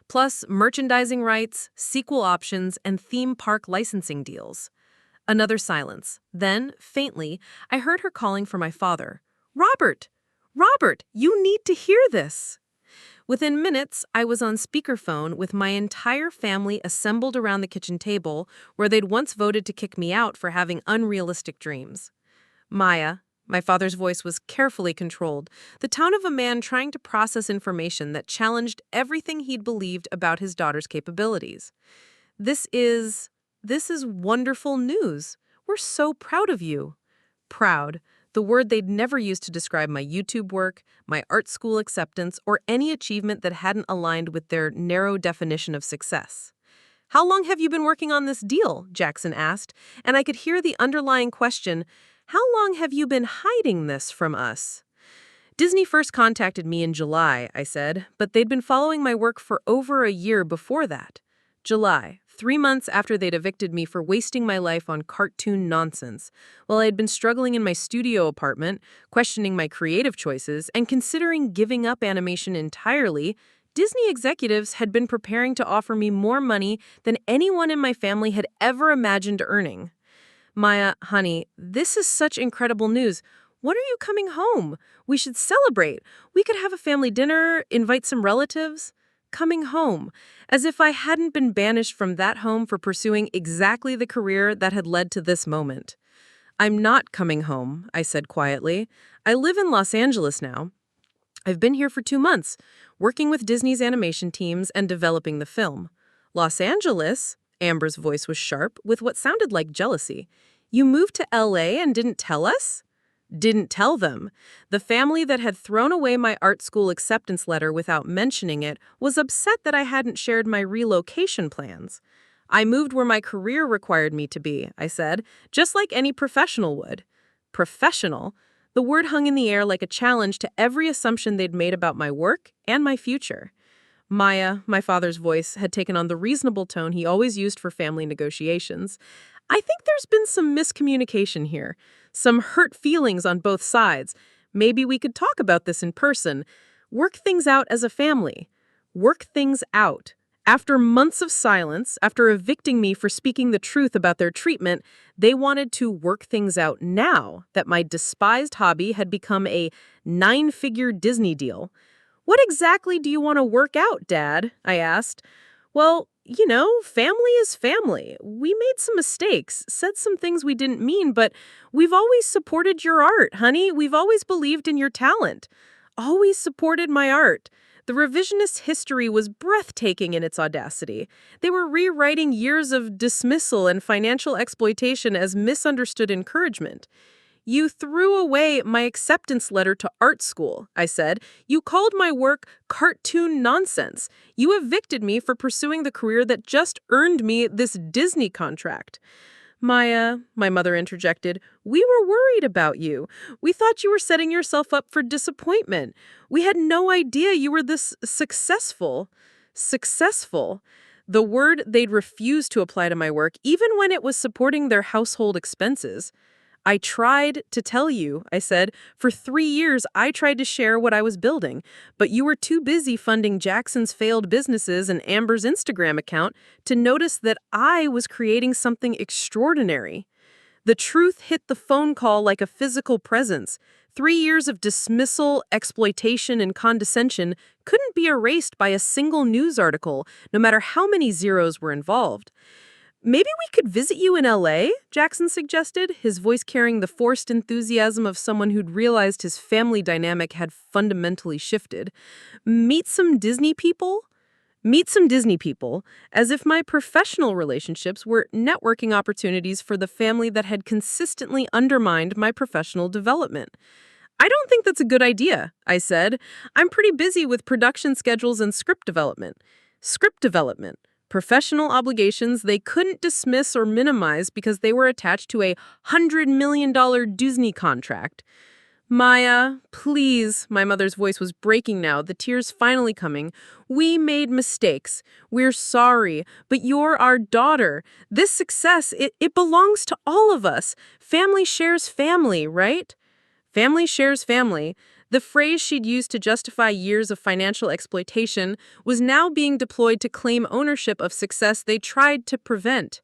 Plus merchandising rights, sequel options, and theme park licensing deals. Another silence. Then, faintly, I heard her calling for my father. Robert! Robert, you need to hear this! Within minutes, I was on speakerphone with my entire family assembled around the kitchen table where they'd once voted to kick me out for having unrealistic dreams. Maya, my father's voice was carefully controlled, the tone of a man trying to process information that challenged everything he'd believed about his daughter's capabilities. This is wonderful news. We're so proud of you. Proud. The word they'd never used to describe my YouTube work, my art school acceptance, or any achievement that hadn't aligned with their narrow definition of success. How long have you been working on this deal? Jackson asked, and I could hear the underlying question, how long have you been hiding this from us? Disney first contacted me in July, I said, but they'd been following my work for over a year before that. July, 3 months after they'd evicted me for wasting my life on cartoon nonsense, while I had been struggling in my studio apartment, questioning my creative choices, and considering giving up animation entirely, Disney executives had been preparing to offer me more money than anyone in my family had ever imagined earning. Maya, honey, this is such incredible news. When are you coming home? We should celebrate. We could have a family dinner, invite some relatives. Coming home, as if I hadn't been banished from that home for pursuing exactly the career that had led to this moment. I'm not coming home, I said quietly. I live in Los Angeles now. I've been here for 2 months, working with Disney's animation teams and developing the film. Los Angeles? Amber's voice was sharp, with what sounded like jealousy. You moved to LA and didn't tell us? Didn't tell them. The family that had thrown away my art school acceptance letter without mentioning it was upset that I hadn't shared my relocation plans. I moved where my career required me to be, I said, just like any professional would. Professional? The word hung in the air like a challenge to every assumption they'd made about my work and my future. Maya, my father's voice, had taken on the reasonable tone he always used for family negotiations. I think there's been some miscommunication here, some hurt feelings on both sides. Maybe we could talk about this in person. Work things out as a family. Work things out. After months of silence, after evicting me for speaking the truth about their treatment, they wanted to work things out now that my despised hobby had become a 9-figure Disney deal. What exactly do you want to work out, Dad? I asked. Well, family is family. We made some mistakes, said some things we didn't mean, but we've always supported your art, honey. We've always believed in your talent. Always supported my art. The revisionist history was breathtaking in its audacity. They were rewriting years of dismissal and financial exploitation as misunderstood encouragement. You threw away my acceptance letter to art school, I said. You called my work cartoon nonsense. You evicted me for pursuing the career that just earned me this Disney contract. Maya, my mother interjected, we were worried about you. We thought you were setting yourself up for disappointment. We had no idea you were this successful. Successful. The word they'd refused to apply to my work, even when it was supporting their household expenses. I tried to tell you, I said. For 3 years, I tried to share what I was building, but you were too busy funding Jackson's failed businesses and Amber's Instagram account to notice that I was creating something extraordinary. The truth hit the phone call like a physical presence. 3 years of dismissal, exploitation, and condescension couldn't be erased by a single news article, no matter how many zeros were involved. Maybe we could visit you in LA, Jackson suggested, his voice carrying the forced enthusiasm of someone who'd realized his family dynamic had fundamentally shifted. Meet some Disney people? Meet some Disney people, as if my professional relationships were networking opportunities for the family that had consistently undermined my professional development. I don't think that's a good idea, I said. I'm pretty busy with production schedules and script development. Script development. Professional obligations they couldn't dismiss or minimize because they were attached to a $100 million Disney contract. Maya, please, my mother's voice was breaking now, the tears finally coming. We made mistakes. We're sorry, but you're our daughter. This success, it belongs to all of us. Family shares family, right? Family shares family. The phrase she'd used to justify years of financial exploitation was now being deployed to claim ownership of success they tried to prevent.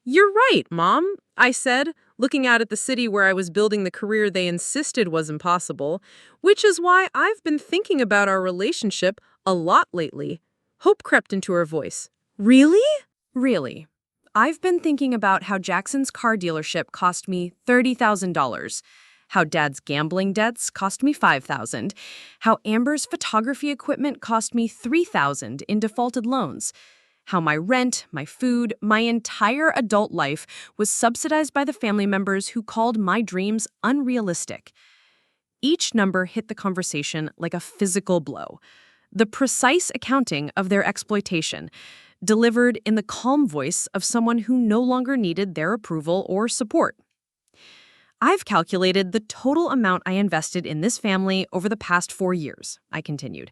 You're right, Mom, I said, looking out at the city where I was building the career they insisted was impossible, which is why I've been thinking about our relationship a lot lately. Hope crept into her voice. Really? Really. I've been thinking about how Jackson's car dealership cost me $30,000. How Dad's gambling debts cost me $5,000, how Amber's photography equipment cost me $3,000 in defaulted loans, how my rent, my food, my entire adult life was subsidized by the family members who called my dreams unrealistic. Each number hit the conversation like a physical blow. The precise accounting of their exploitation, delivered in the calm voice of someone who no longer needed their approval or support. I've calculated the total amount I invested in this family over the past 4 years, I continued.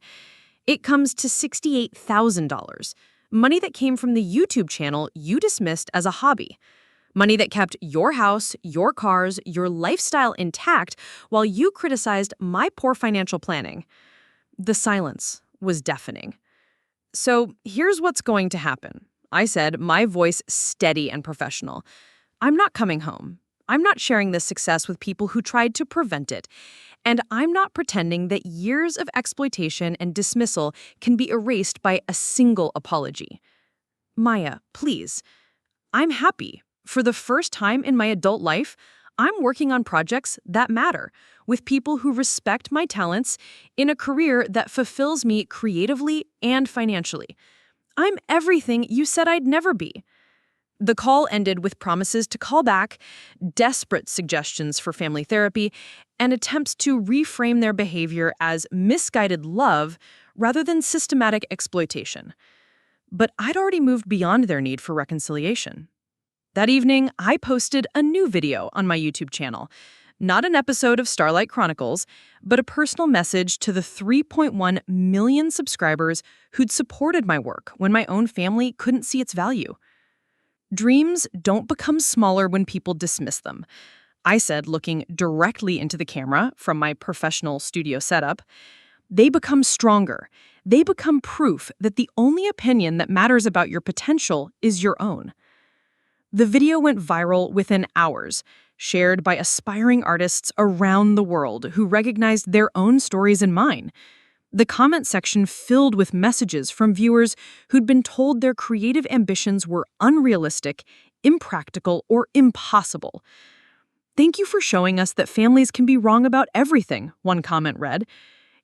It comes to $68,000, money that came from the YouTube channel you dismissed as a hobby, money that kept your house, your cars, your lifestyle intact while you criticized my poor financial planning. The silence was deafening. So here's what's going to happen, I said, my voice steady and professional. I'm not coming home. I'm not sharing this success with people who tried to prevent it. And I'm not pretending that years of exploitation and dismissal can be erased by a single apology. Maya, please. I'm happy. For the first time in my adult life, I'm working on projects that matter, with people who respect my talents in a career that fulfills me creatively and financially. I'm everything you said I'd never be. The call ended with promises to call back, desperate suggestions for family therapy, and attempts to reframe their behavior as misguided love rather than systematic exploitation. But I'd already moved beyond their need for reconciliation. That evening, I posted a new video on my YouTube channel. Not an episode of Starlight Chronicles, but a personal message to the 3.1 million subscribers who'd supported my work when my own family couldn't see its value. Dreams don't become smaller when people dismiss them, I said, looking directly into the camera from my professional studio setup. They become stronger. They become proof that the only opinion that matters about your potential is your own. The video went viral within hours, shared by aspiring artists around the world who recognized their own stories and mine. The comment section filled with messages from viewers who'd been told their creative ambitions were unrealistic, impractical, or impossible. "Thank you for showing us that families can be wrong about everything," one comment read.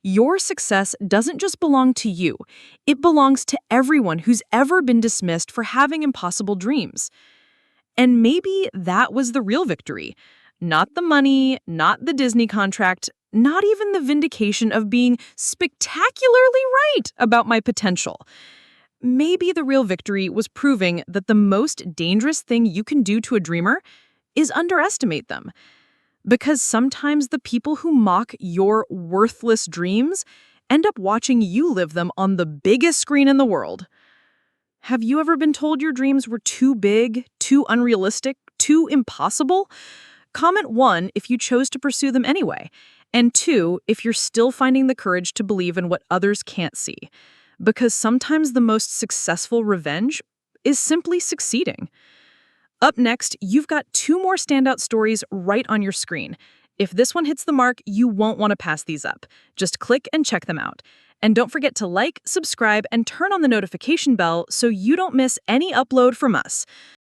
"Your success doesn't just belong to you. It belongs to everyone who's ever been dismissed for having impossible dreams." And maybe that was the real victory. Not the money, not the Disney contract, not even the vindication of being spectacularly right about my potential. Maybe the real victory was proving that the most dangerous thing you can do to a dreamer is underestimate them. Because sometimes the people who mock your worthless dreams end up watching you live them on the biggest screen in the world. Have you ever been told your dreams were too big, too unrealistic, too impossible? Comment 1 if you chose to pursue them anyway, and 2 if you're still finding the courage to believe in what others can't see. Because sometimes the most successful revenge is simply succeeding. Up next, you've got 2 more standout stories right on your screen. If this one hits the mark, you won't want to pass these up. Just click and check them out. And don't forget to like, subscribe, and turn on the notification bell so you don't miss any upload from us.